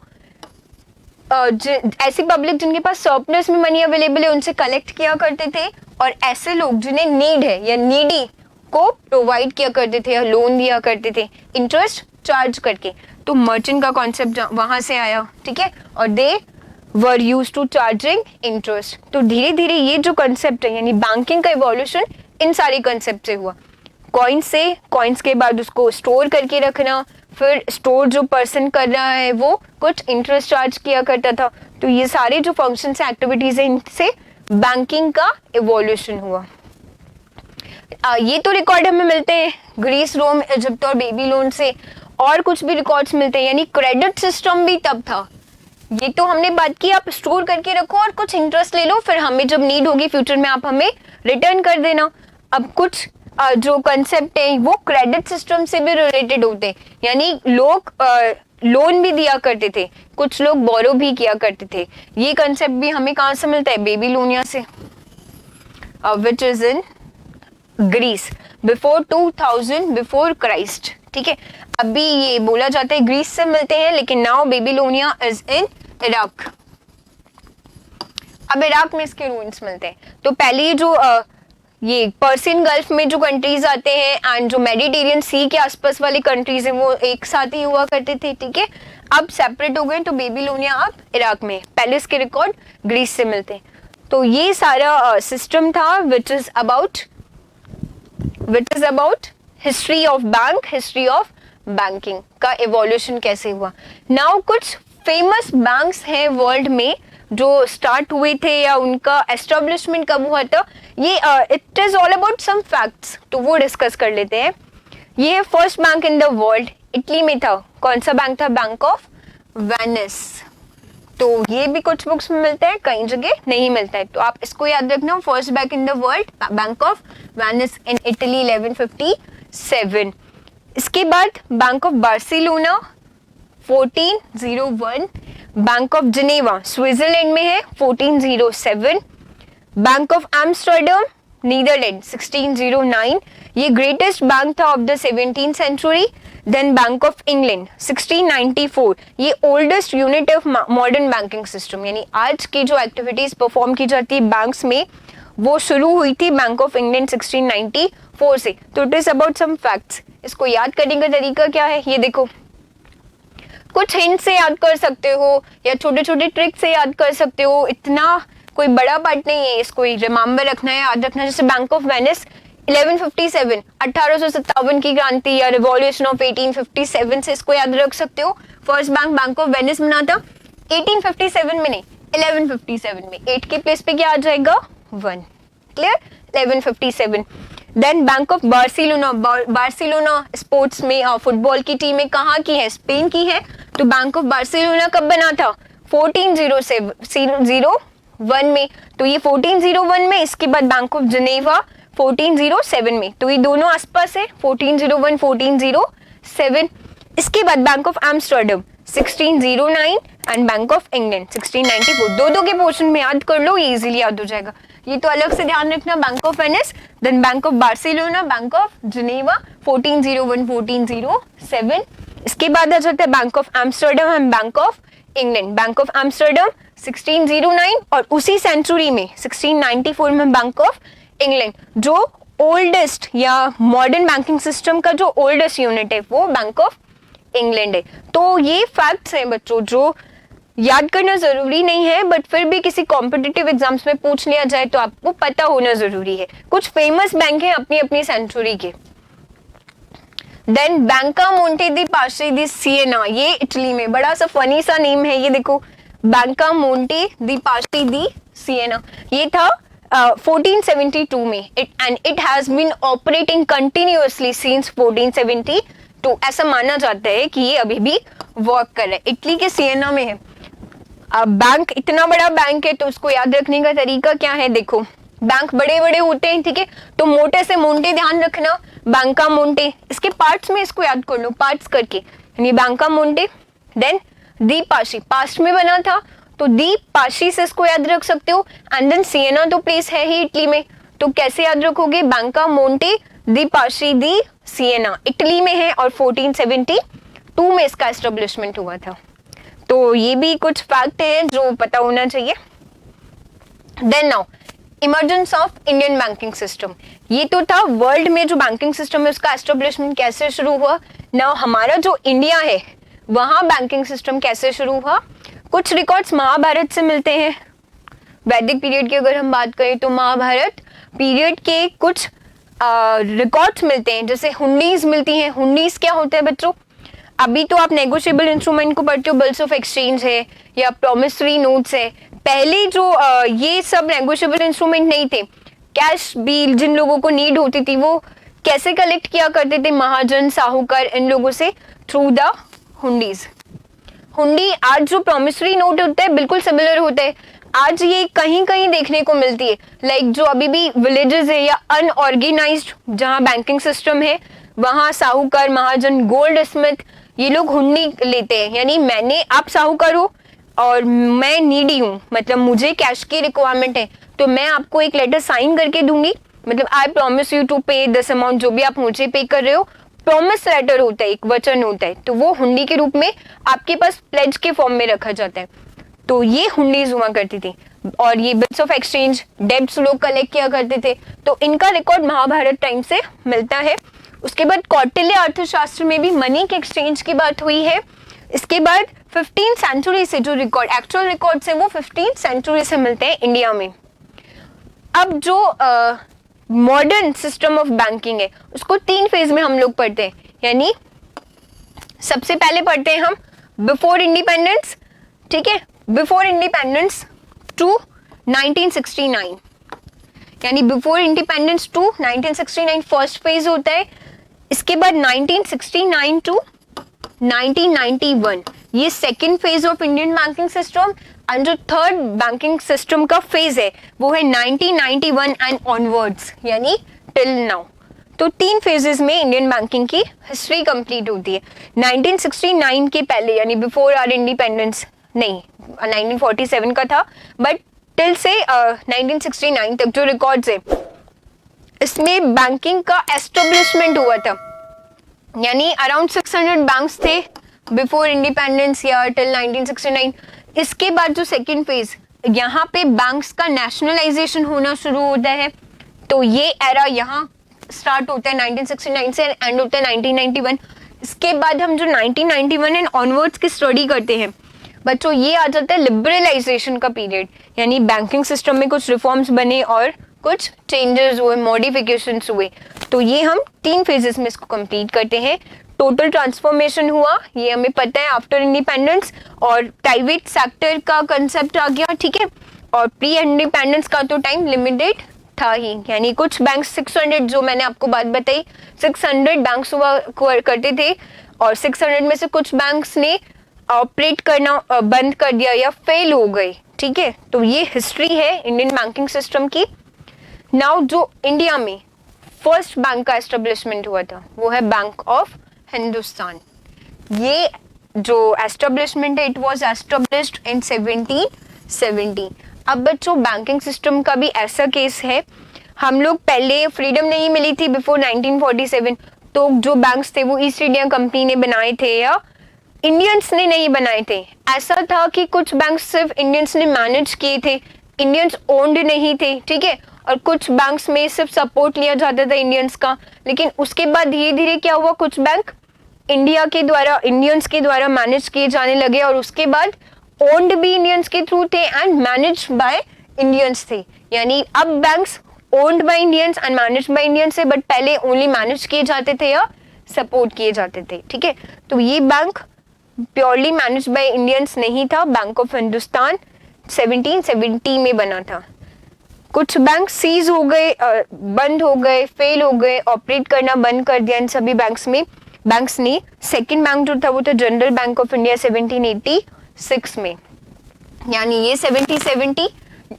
ऐसी पब्लिक जिनके पास सरप्लस में मनी अवेलेबल है उनसे कलेक्ट किया करते थे, और ऐसे लोग जिन्हें नीड है या नीडी को प्रोवाइड किया करते थे या लोन दिया करते थे इंटरेस्ट चार्ज करके। तो मर्चेंट का कॉन्सेप्ट वहां से आया, ठीक है, और दे were use to charging interest. तो धीरे धीरे ये जो कंसेप्ट है यानी बैंकिंग का इवोल्यूशन इन सारे कंसेप्ट से हुआ। कॉइन्स से, कॉइन्स के बाद उसको स्टोर करके रखना, फिर स्टोर जो पर्सन कर रहा है वो कुछ इंटरेस्ट चार्ज किया करता था। तो ये सारे जो फंक्शंस है, एक्टिविटीज है, इनसे बैंकिंग का इवोल्यूशन हुआ। ये तो रिकॉर्ड हमें मिलते हैं ग्रीस, रोम, इजिप्ट और बेबीलोन से, और कुछ भी रिकॉर्ड्स मिलते हैं। यानी क्रेडिट सिस्टम भी तब था। ये तो हमने बात की आप स्टोर करके रखो और कुछ इंटरेस्ट ले लो, फिर हमें जब नीड होगी फ्यूचर में आप हमें रिटर्न कर देना। अब कुछ जो कंसेप्ट है वो क्रेडिट सिस्टम से भी रिलेटेड होते हैं, यानी लोग लोन भी दिया करते थे, कुछ लोग बोरो भी किया करते थे। ये कंसेप्ट भी हमें कहाँ से मिलता है? बेबीलोनिया से, which is in Greece before 2000 before Christ, ठीक है। अभी ये बोला जाता है ग्रीस से मिलते हैं, लेकिन now Babylonia is in Iraq. अब इराक में इसके रूइंस मिलते हैं। तो पहले जो ये पर्सियन गल्फ में जो कंट्रीज आते हैं एंड जो मेडिटेरियन सी के आसपास वाली कंट्रीज हैं वो एक साथ ही हुआ करते थे, ठीक है। अब सेपरेट हो गए, तो बेबीलोनिया अब इराक में, पहले इसके रिकॉर्ड ग्रीस से मिलते हैं। तो ये सारा सिस्टम था which is about history of bank, history of banking का इवोल्यूशन कैसे हुआ। नाउ कुछ फेमस बैंक्स हैं वर्ल्ड में जो स्टार्ट हुए थे या उनका एस्टेब्लिशमेंट कब हुआ था, ये it is all about some facts, तो वो डिस्कस कर लेते हैं। ये first bank in the world Italy में था। कौन सा बैंक था? Bank of Venice. तो ये भी कुछ बुक्स में मिलता है, कई जगह नहीं मिलता है, तो आप इसको याद रखना। First bank in the world, bank of Venice in Italy 1157। इसके बाद bank of Barcelona 1401, bank of Geneva Switzerland में है 1407, बैंक ऑफ एम्स्टर्डम नीदरलैंड 1609, ये ग्रेटेस्ट बैंक था of the 17th century. Then bank of England 1694, ये oldest unit of modern banking system, यानी आज की जो एक्टिविटीज परफॉर्म की जाती है बैंक्स में वो शुरू हुई थी बैंक ऑफ इंग्लैंड 1694 से। तो it is about some facts. इसको याद करने का तरीका क्या है, ये देखो, कुछ हिंट से याद कर सकते हो या छोटे छोटे ट्रिक से याद कर सकते हो, इतना कोई बड़ा पार्ट नहीं है, इसको रिमेम्बर रखना है, याद रखना है। जैसे बैंक ऑफ वेनिस 1157, 1857 की क्रांति या रिवॉल्यूशन ऑफ 1857 से इसको याद रख सकते हो। फर्स्ट बैंक ऑफ वेनिस बना था 1857 में, नहीं 1157 में। 8 के प्लेस पे क्या आ जाएगा? 1, clear? 1157। Then bank of Barcelona, Barcelona sports में फुटबॉल की टीम है, कहाँ की है? स्पेन की है। तो बैंक ऑफ बार्सिलोना कब बना था? 1401 में। तो ये 1401 में, इसके बाद बैंक ऑफ जिनेवा 1407 में, तो ये दोनों आसपास है 1401 1407। इसके बाद bank of Amsterdam 1609 and bank of England 1694। दो के पोर्शन में याद कर लो, ये इजीली याद हो जाएगा। ये तो अलग से ध्यान रखना, bank of Venice, then bank of Barcelona, bank of Geneva 1401 1407। इसके बाद आ जाता है bank of Amsterdam and bank of England. Bank of Amsterdam 1609 और उसी सेंचुरी में 1694 में बैंक ऑफ इंग्लैंड। जो ओल्डेस्ट या मॉडर्न बैंकिंग सिस्टम का जो ओल्डेस्ट यूनिट है वो बैंक ऑफ इंग्लैंड है। तो ये फैक्ट्स हैं बच्चों जो याद करना जरूरी नहीं है, बट फिर भी किसी कॉम्पिटिटिव एग्जाम्स में पूछ लिया जाए तो आपको पता होना जरूरी है। कुछ फेमस बैंक हैं अपनी अपनी सेंचुरी के। देन बैंका मोंटे दी पाशी दी सिएना, ये इटली में, बड़ा सा फनी सा नेम है, ये देखो, बैंका मोंटे दी पाशी दी सिएना। ये था 1472 में, and it has been operating continuously since 1472। ऐसा माना जाता है कि ये अभी भी वर्क कर रहा है। इटली के सिएना में है। बैंक इतना बड़ा बैंक है तो उसको याद रखने का तरीका क्या है? देखो, बैंक बड़े बड़े होते हैं, ठीक है, तो मोटे से मोंटे ध्यान रखना, बैंका मोंटे। इसके पार्ट्स में इसको याद कर लो, पार्ट्स करके, यानी बैंका मोंटे। देन दी पाशी, पास्ट में बना था तो दी पाशी से इसको याद रख सकते हो। एंड देन सिएना तो प्लेस है ही इटली में, तो कैसे याद रखोगे? बैंका मोंटे दी पाशी दी सिएना, इटली में है और 1472 1992 में इसका एस्टेब्लिशमेंट हुआ था। तो ये भी कुछ फैक्ट है जो पता होना चाहिए। Then now emergence of Indian banking system, ये तो था वर्ल्ड में जो बैंकिंग सिस्टम है उसका एस्टेब्लिशमेंट कैसे शुरू हुआ। नाउ हमारा जो इंडिया है वहाँ बैंकिंग सिस्टम कैसे शुरू हुआ। कुछ रिकॉर्ड्स महाभारत से मिलते हैं। वैदिक पीरियड की अगर हम बात करें तो महाभारत पीरियड के कुछ रिकॉर्ड्स मिलते हैं, जैसे हुंडीज मिलती हैं। हुंडीज क्या होता है बच्चों, अभी तो आप नेगोशिएबल इंस्ट्रूमेंट को पढ़ते हो, बिल्स ऑफ एक्सचेंज है या प्रोमिसरी नोट्स है। पहले जो ये सब नेगोशिएबल इंस्ट्रूमेंट नहीं थे, कैश भी जिन लोगों को नीड होती थी वो कैसे कलेक्ट किया करते थे, महाजन साहूकार इन लोगों से, थ्रू द हुंडीज। हुंडी आज जो प्रोमिसरी नोट होता है बिल्कुल सिमिलर होता है। आज ये कहीं कहीं देखने को मिलती है, लाइक जो अभी भी विलेजेस है या अनऑर्गेनाइज्ड जहाँ बैंकिंग सिस्टम है वहाँ साहूकार महाजन गोल्ड स्मिथ ये लोग हुंडी लेते हैं। यानी आप साहूकार हो और मैं नीडी हूँ, मतलब मुझे कैश की रिक्वायरमेंट है, तो मैं आपको एक लेटर साइन करके दूंगी, मतलब आई प्रॉमिस यू टू पे दिस अमाउंट, जो भी आप मुझे पे कर रहे हो प्रॉमिस लेटर होता है, एक वचन होता है, तो वो हुंडी के रूप में आपके पास प्लेज के फॉर्म में रखा जाता है। तो ये हुंडीज हुआ करती थी। और ये बिल्स ऑफ एक्सचेंज डेब्ट्स लोग कलेक्ट किया करते थे, तो इनका रिकॉर्ड महाभारत टाइम से मिलता है। उसके बाद कौटिल्य अर्थशास्त्र में भी मनी के एक्सचेंज की बात हुई है। इसके बाद 15th सेंचुरी से जो रिकॉर्ड एक्चुअल रिकॉर्ड्स हैं वो 15th सेंचुरी से मिलते हैं इंडिया में। अब जो मॉडर्न सिस्टम ऑफ बैंकिंग है उसको 3 फेज में हम लोग पढ़ते हैं। यानी सबसे पहले पढ़ते हैं हम बिफोर इंडिपेंडेंस, ठीक है, बिफोर इंडिपेंडेंस टू 1969, यानी before independence to 1969 first phase होता है। इसके बाद 1969 टू 1991 ये second phase of Indian banking system. And जो थर्ड बैंकिंग सिस्टम का फेज है वो है 1991 एंड ऑनवर्ड्स, यानी टिल नाउ। तो 3 फेजेस में इंडियन बैंकिंग की हिस्ट्री कंप्लीट होती है। 1969 के पहले यानी बिफोर आवर इंडिपेंडेंस नहीं, 1947 का था, बट टिल से 1969 तक जो रिकॉर्ड्स है इसमें बैंकिंग का एस्टेब्लिशमेंट हुआ था। यानी अराउंड 600 बैंक्स थे बिफोर इंडिपेंडेंस या टिल 1969। इसके बाद जो सेकेंड फेज यहाँ पे बैंक्स का नेशनलाइजेशन होना शुरू होता है, तो ये एरा यहाँ स्टार्ट होता है 1969 से एंड होता है 1991। इसके बाद हम जो 1991 एंड ऑनवर्ड्स की स्टडी करते हैं बच्चों, ये आ जाता है लिबरलाइजेशन का पीरियड। यानी बैंकिंग सिस्टम में कुछ रिफॉर्म्स बने और कुछ चेंजेस हुए, मॉडिफिकेशंस हुए। तो ये हम 3 फेजेस में इसको कंप्लीट करते हैं। टोटल ट्रांसफॉर्मेशन हुआ ये हमें पता है आफ्टर इंडिपेंडेंस, और प्राइवेट सेक्टर का कंसेप्ट आ गया, ठीक है। और प्री इंडिपेंडेंस का तो टाइम लिमिटेड था ही, यानी कुछ बैंक 600 जो मैंने आपको बात बताई 600 बैंक्स हुआ करते थे, और 600 में से कुछ बैंक्स ने ऑपरेट करना बंद कर दिया या फेल हो गए, ठीक है। तो ये हिस्ट्री है इंडियन बैंकिंग सिस्टम की। नाउ जो इंडिया में फर्स्ट बैंक का एस्टेब्लिशमेंट हुआ था वो है बैंक ऑफ हिंदुस्तान। ये जो एस्टेब्लिशमेंट है इट वाज एस्टेब्लिश्ड इन 1770। अब बच्चों बैंकिंग सिस्टम का भी ऐसा केस है, हम लोग पहले फ्रीडम नहीं मिली थी बिफोर 1947, तो जो बैंक्स थे वो ईस्ट इंडिया कंपनी ने बनाए थे या इंडियंस ने नहीं बनाए थे। ऐसा था कि कुछ बैंक्स सिर्फ इंडियंस ने मैनेज किए थे, इंडियंस ओन्ड नहीं थे, ठीक है। और कुछ बैंक्स में सिर्फ सपोर्ट लिया जाता था इंडियंस का। लेकिन उसके बाद धीरे धीरे क्या हुआ, कुछ बैंक इंडियंस के द्वारा मैनेज किए जाने लगे, और उसके बाद ओन्ड भी इंडियंस के थ्रू थे एंड मैनेज बाय इंडियंस थे। यानी अब banks owned by Indians and manage by Indians है, बट पहले ओनली मैनेज किए जाते थे या सपोर्ट किए जाते थे, ठीक है। तो ये bank purely manage by Indians नहीं था। बैंक ऑफ हिंदुस्तान 1770 में बना था। कुछ बैंक सीज हो गए, बंद हो गए, फेल हो गए, ऑपरेट करना बंद कर दिया इन सभी बैंक्स ने। सेकंड बैंक जो था वो था जनरल बैंक ऑफ इंडिया 1786 में, यानी ये 1770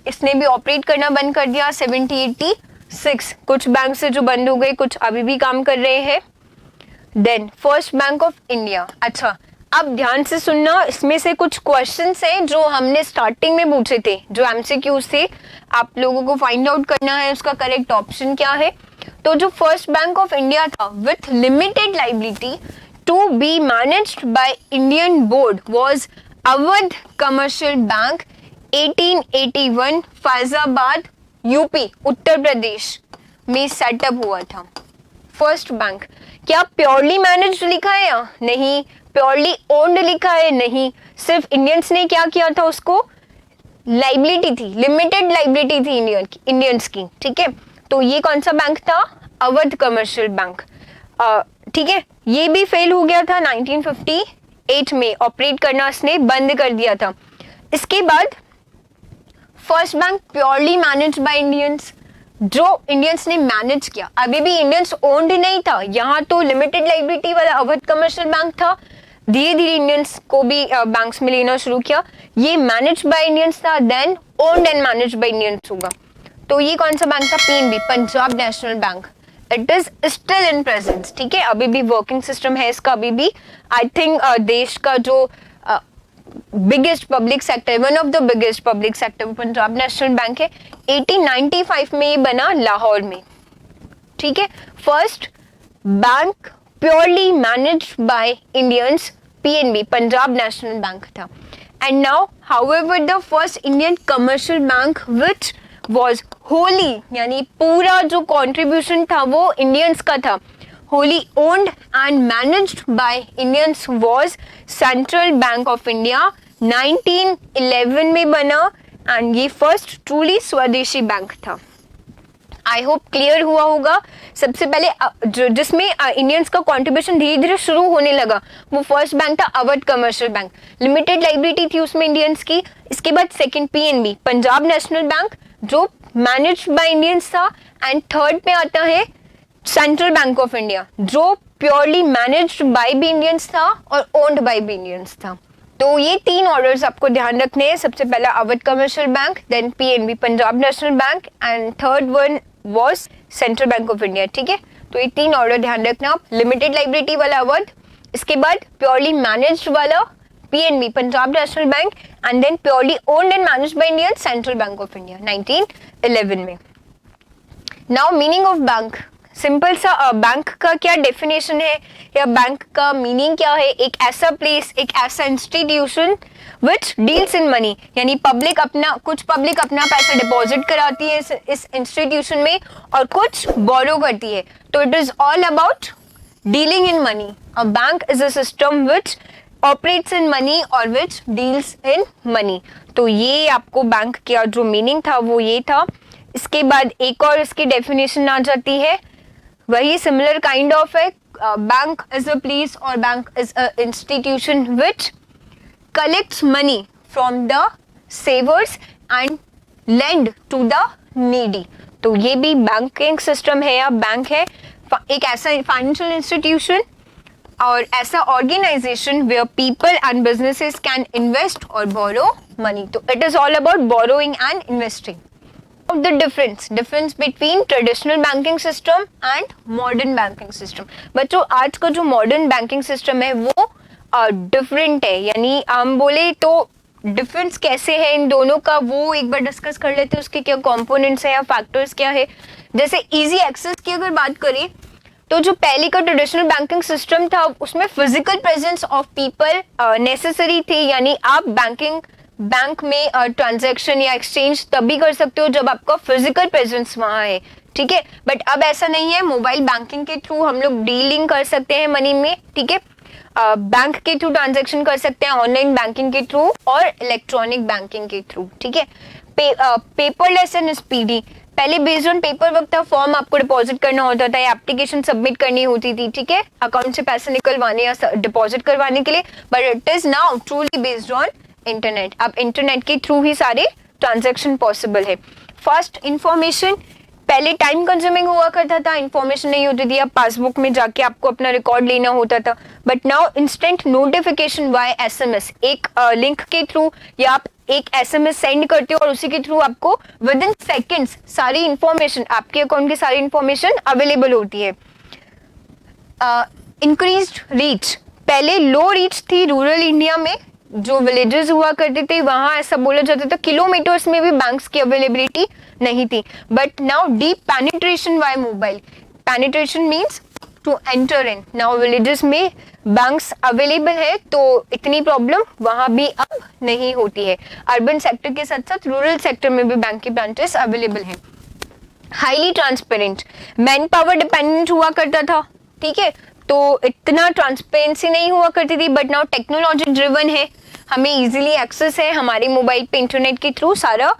इसने भी ऑपरेट करना बंद कर दिया। 1786 कुछ बैंक से जो बंद हो गए, कुछ अभी भी काम कर रहे हैं। Then first bank of India. अच्छा, अब ध्यान से सुनना, इसमें से कुछ क्वेश्चंस हैं जो हमने स्टार्टिंग में पूछे थे, जो एमसीक्यूज थे, आप लोगों को फाइंड आउट करना है उसका करेक्ट ऑप्शन क्या है। तो जो फर्स्ट बैंक ऑफ इंडिया था with limited liability to be managed by Indian board was Awadh Commercial Bank, 1881, Faizabad, UP, Uttar Pradesh में सेटअप हुआ था। First bank. क्या प्योरली मैनेज्ड लिखा है या नहीं, प्योरली ओन्ड लिखा है नहीं, सिर्फ इंडियंस ने क्या किया था, उसको लाइबिलिटी थी, लिमिटेड लाइबिलिटी थी इंडियंस की, ठीक है। तो ये कौन सा बैंक था, अवध कमर्शियल बैंक, ठीक है। ये भी फेल हो गया था 1958 में, ऑपरेट करना उसने बंद कर दिया था। इसके बाद first bank purely managed by Indians, जो इंडियंस ने मैनेज किया, अभी भी इंडियंस ओन्ड नहीं था, यहाँ तो लिमिटेड लाइबिलिटी वाला अवध कमर्शियल बैंक था, धीरे धीरे इंडियंस को भी बैंक्स में लेना शुरू किया। ये मैनेज बाय इंडियंस था, then owned and manage by Indians होगा। तो ये कौन सा बैंक था, PNB, Punjab National Bank. It is still in presence, ठीक है, अभी भी वर्किंग सिस्टम है इसका, अभी भी आई थिंक देश का जो biggest public sector, one of the biggest public sector Punjab National Bank है। 1895 में ये बना लाहौर में, ठीक है। First bank purely managed by Indians, PNB, Punjab National Bank था। And now however the first Indian commercial bank which was wholly, यानी पूरा जो कंट्रीब्यूशन था वो इंडियंस का था, wholly owned and managed by Indians was Central Bank of India, 1911 में बना, एंड ये फर्स्ट ट्रूली स्वदेशी बैंक था। आई होप क्लियर हुआ होगा। सबसे पहले जिसमें इंडियंस का कंट्रीब्यूशन धीरे धीरे शुरू होने लगा वो फर्स्ट बैंक था Awadh commercial bank, limited liability थी उसमें इंडियंस की। इसके बाद second PNB, Punjab National bank, जो मैनेज्ड बाय इंडियंस था। एंड थर्ड पे आता है सेंट्रल बैंक ऑफ इंडिया, जो प्योरली मैनेज्ड बाय भी इंडियंस था और ओन्ड बाय भी इंडियंस था। तो ये तीन ऑर्डर्स आपको ध्यान रखने हैं। सबसे पहला Awadh commercial bank, then PNB Punjab National Bank, and third one was Central bank of India, ठीक है। तो ये तीन ऑर्डर ध्यान रखना आप। लिमिटेड लाइबिलिटी वाला अवध, इसके बाद प्योरली मैनेज्ड वाला PNB Punjab National Bank, and then purely owned and managed by Indian Central bank of India 1911 में। Now meaning of bank, simple सा बैंक का क्या डेफिनेशन है या बैंक का मीनिंग क्या है, एक ऐसा प्लेस, एक ऐसा institution which deals in money, यानी पब्लिक अपना पैसा डिपॉजिट कराती है इस इंस्टीट्यूशन में और कुछ बोरो करती है। तो it is all about dealing in money. A bank is a system which operates in money और विच डील्स इन मनी। तो ये आपको बैंक का जो मीनिंग था वो ये था। इसके बाद एक और इसकी डेफिनेशन आ जाती है, वही सिमिलर काइंड ऑफ है। बैंक इज अ प्लेस और bank is a institution which collects money from the savers and lend to the needy. तो ये भी बैंकिंग सिस्टम है या बैंक है, एक ऐसा फाइनेंशियल इंस्टीट्यूशन और ऐसा organisation where people and businesses can invest और बोरो मनी। तो it is all about borrowing and investing. The difference between traditional banking system and modern banking system। बच्चों आज का जो modern banking system है वो different है, यानी हम बोले तो डिफरेंस कैसे है इन दोनों का वो एक बार डिस्कस कर लेते हैं। उसके क्या कंपोनेंट्स हैं या फैक्टर्स क्या है। जैसे इजी एक्सेस की अगर बात करें तो जो पहले का ट्रेडिशनल बैंकिंग सिस्टम था उसमें physical presence of people necessary थी, यानी आप बैंक में ट्रांजैक्शन या एक्सचेंज तभी कर सकते हो जब आपका फिजिकल प्रेजेंस वहां है, ठीक है। बट अब ऐसा नहीं है, मोबाइल बैंकिंग के थ्रू हम लोग डीलिंग कर सकते हैं मनी में, ठीक है। बैंक के थ्रू ट्रांजैक्शन कर सकते हैं, ऑनलाइन बैंकिंग के थ्रू और इलेक्ट्रॉनिक बैंकिंग के थ्रू, ठीक है। पेपरलेस एंड स्पीडी, पहले बेस्ड ऑन पेपर वर्क था, फॉर्म आपको डिपॉजिट करना होता था या एप्लीकेशन सबमिट करनी होती थी, ठीक है, अकाउंट से पैसे निकलवाने या डिपॉजिट करवाने के लिए। But it is now truly based on internet. अब इंटरनेट के थ्रू ही सारे ट्रांजैक्शन पॉसिबल है। फास्ट इंफॉर्मेशन, पहले टाइम कंज्यूमिंग हुआ करता था, इंफॉर्मेशन नहीं होती थी, अब पासबुक में जाके आपको अपना रिकॉर्ड लेना होता था। But now instant notification by SMS, एक लिंक के थ्रू या आप एक एसएमएस सेंड करते हो और उसी के थ्रू आपको विद इन सेकेंड्स सारी इंफॉर्मेशन, आपके अकाउंट की सारी इंफॉर्मेशन अवेलेबल होती है। इंक्रीज्ड रीच, पहले लो रीच थी रूरल इंडिया में, जो विलेजेस हुआ करते थे वहां ऐसा बोला जाता था किलोमीटर्स में भी बैंक्स की अवेलेबिलिटी नहीं थी। But now deep penetration by mobile, penetration means to enter in. Now villages में banks available है तो इतनी प्रॉब्लम वहाँ भी अब नहीं होती है. अर्बन सेक्टर के साथ साथ रूरल सेक्टर में भी बैंक की ब्रांचेस अवेलेबल हैं. Highly transparent, man power dependent हुआ करता था, ठीक है, तो इतना ट्रांसपेरेंसी नहीं हुआ करती थी. बट नाउ टेक्नोलॉजी ड्रिवन है, हमें इजीली एक्सेस है हमारे मोबाइल पे इंटरनेट के थ्रू सारा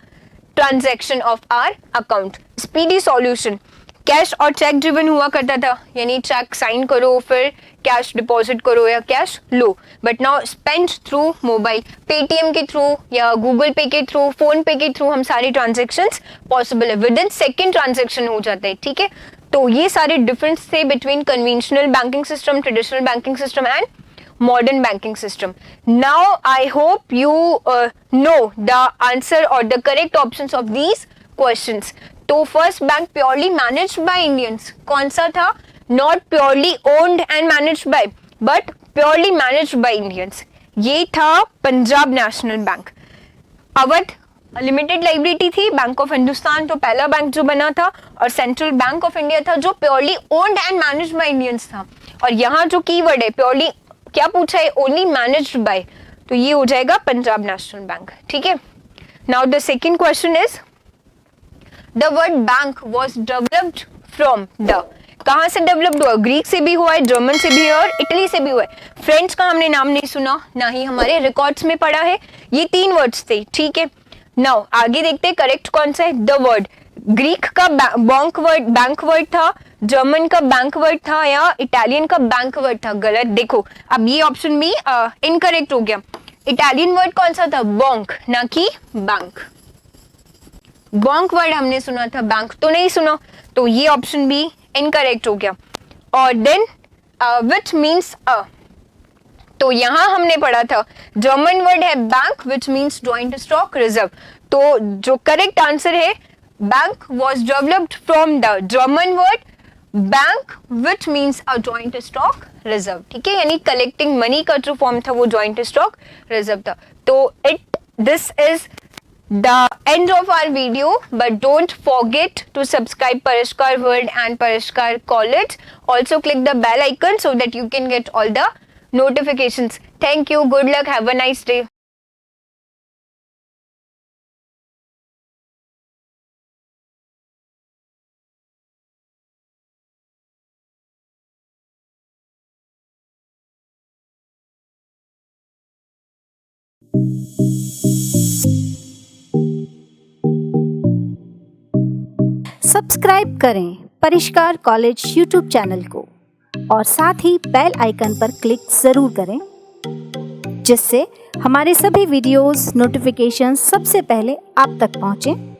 transaction of our account. Speedy solution, cash और चेक ड्रिवन हुआ करता था, यानी चेक साइन करो फिर कैश डिपॉजिट करो या cash flow. But now spend through mobile, Paytm के थ्रू या गूगल पे के थ्रू, फोन पे के थ्रू हम सारे ट्रांजेक्शन्स पॉसिबल है, विद इन सेकेंड ट्रांजेक्शन हो जाते हैं, ठीक है. तो ये सारे डिफरेंस थे between conventional banking system, traditional banking system and modern banking system. Now I hope you know the answer or the correct options of these questions. तो first bank purely managed by Indians कौन सा था? Not purely owned and managed by, but purely managed by Indians. ये था Punjab National bank. Awadh limited liability थी, bank of Hindustan तो पहला bank जो बना था, और सेंट्रल बैंक ऑफ इंडिया था जो purely owned and managed by Indians था. और यहाँ जो कीवर्ड है प्योरली क्या पूछा है? ओनली मैनेज्ड बाय, तो ये हो जाएगा पंजाब नेशनल बैंक, ठीक है. Now the second question is the word bank was developed from the, कहां से डेवलप्ड हुआ? ग्रीक से भी हुआ है, जर्मन से भी है और इटली से भी हुआ है. फ्रेंच का हमने नाम नहीं सुना, ना ही हमारे रिकॉर्ड्स में पढ़ा है. ये 3 वर्ड्स थे, ठीक है. नाउ आगे देखते हैं करेक्ट कौन सा है. द वर्ड, ग्रीक का बैंक वर्ड था, जर्मन का बैंक वर्ड था या इटालियन का बैंक वर्ड था? गलत. देखो अब ये ऑप्शन भी इनकरेक्ट हो गया. इटालियन वर्ड कौन सा था? बॉन्क, ना कि बैंक. बॉन्क वर्ड हमने सुना था, बैंक तो नहीं सुना, तो ये ऑप्शन भी इनकरेक्ट हो गया. और देन विच मीन्स अ, तो यहां हमने पढ़ा था जर्मन वर्ड है bank which means joint stock reserve. तो जो करेक्ट आंसर है bank was developed from the German word bank which means a joint stock reserve, ठीक है, यानी कलेक्टिंग मनी का जो फॉर्म था वो जॉइंट स्टॉक रिजर्व था. तो this is the end of our video, but don't forget to subscribe Parishkar World and Parishkar College. Also click the bell icon so that you can get all the notifications. Thank you, good luck, have a nice day. Subscribe करें परिष्कार college YouTube channel को और साथ ही bell icon पर click ज़रूर करें, जिससे हमारे सभी वीडियोस नोटिफिकेशन सबसे पहले आप तक पहुंचें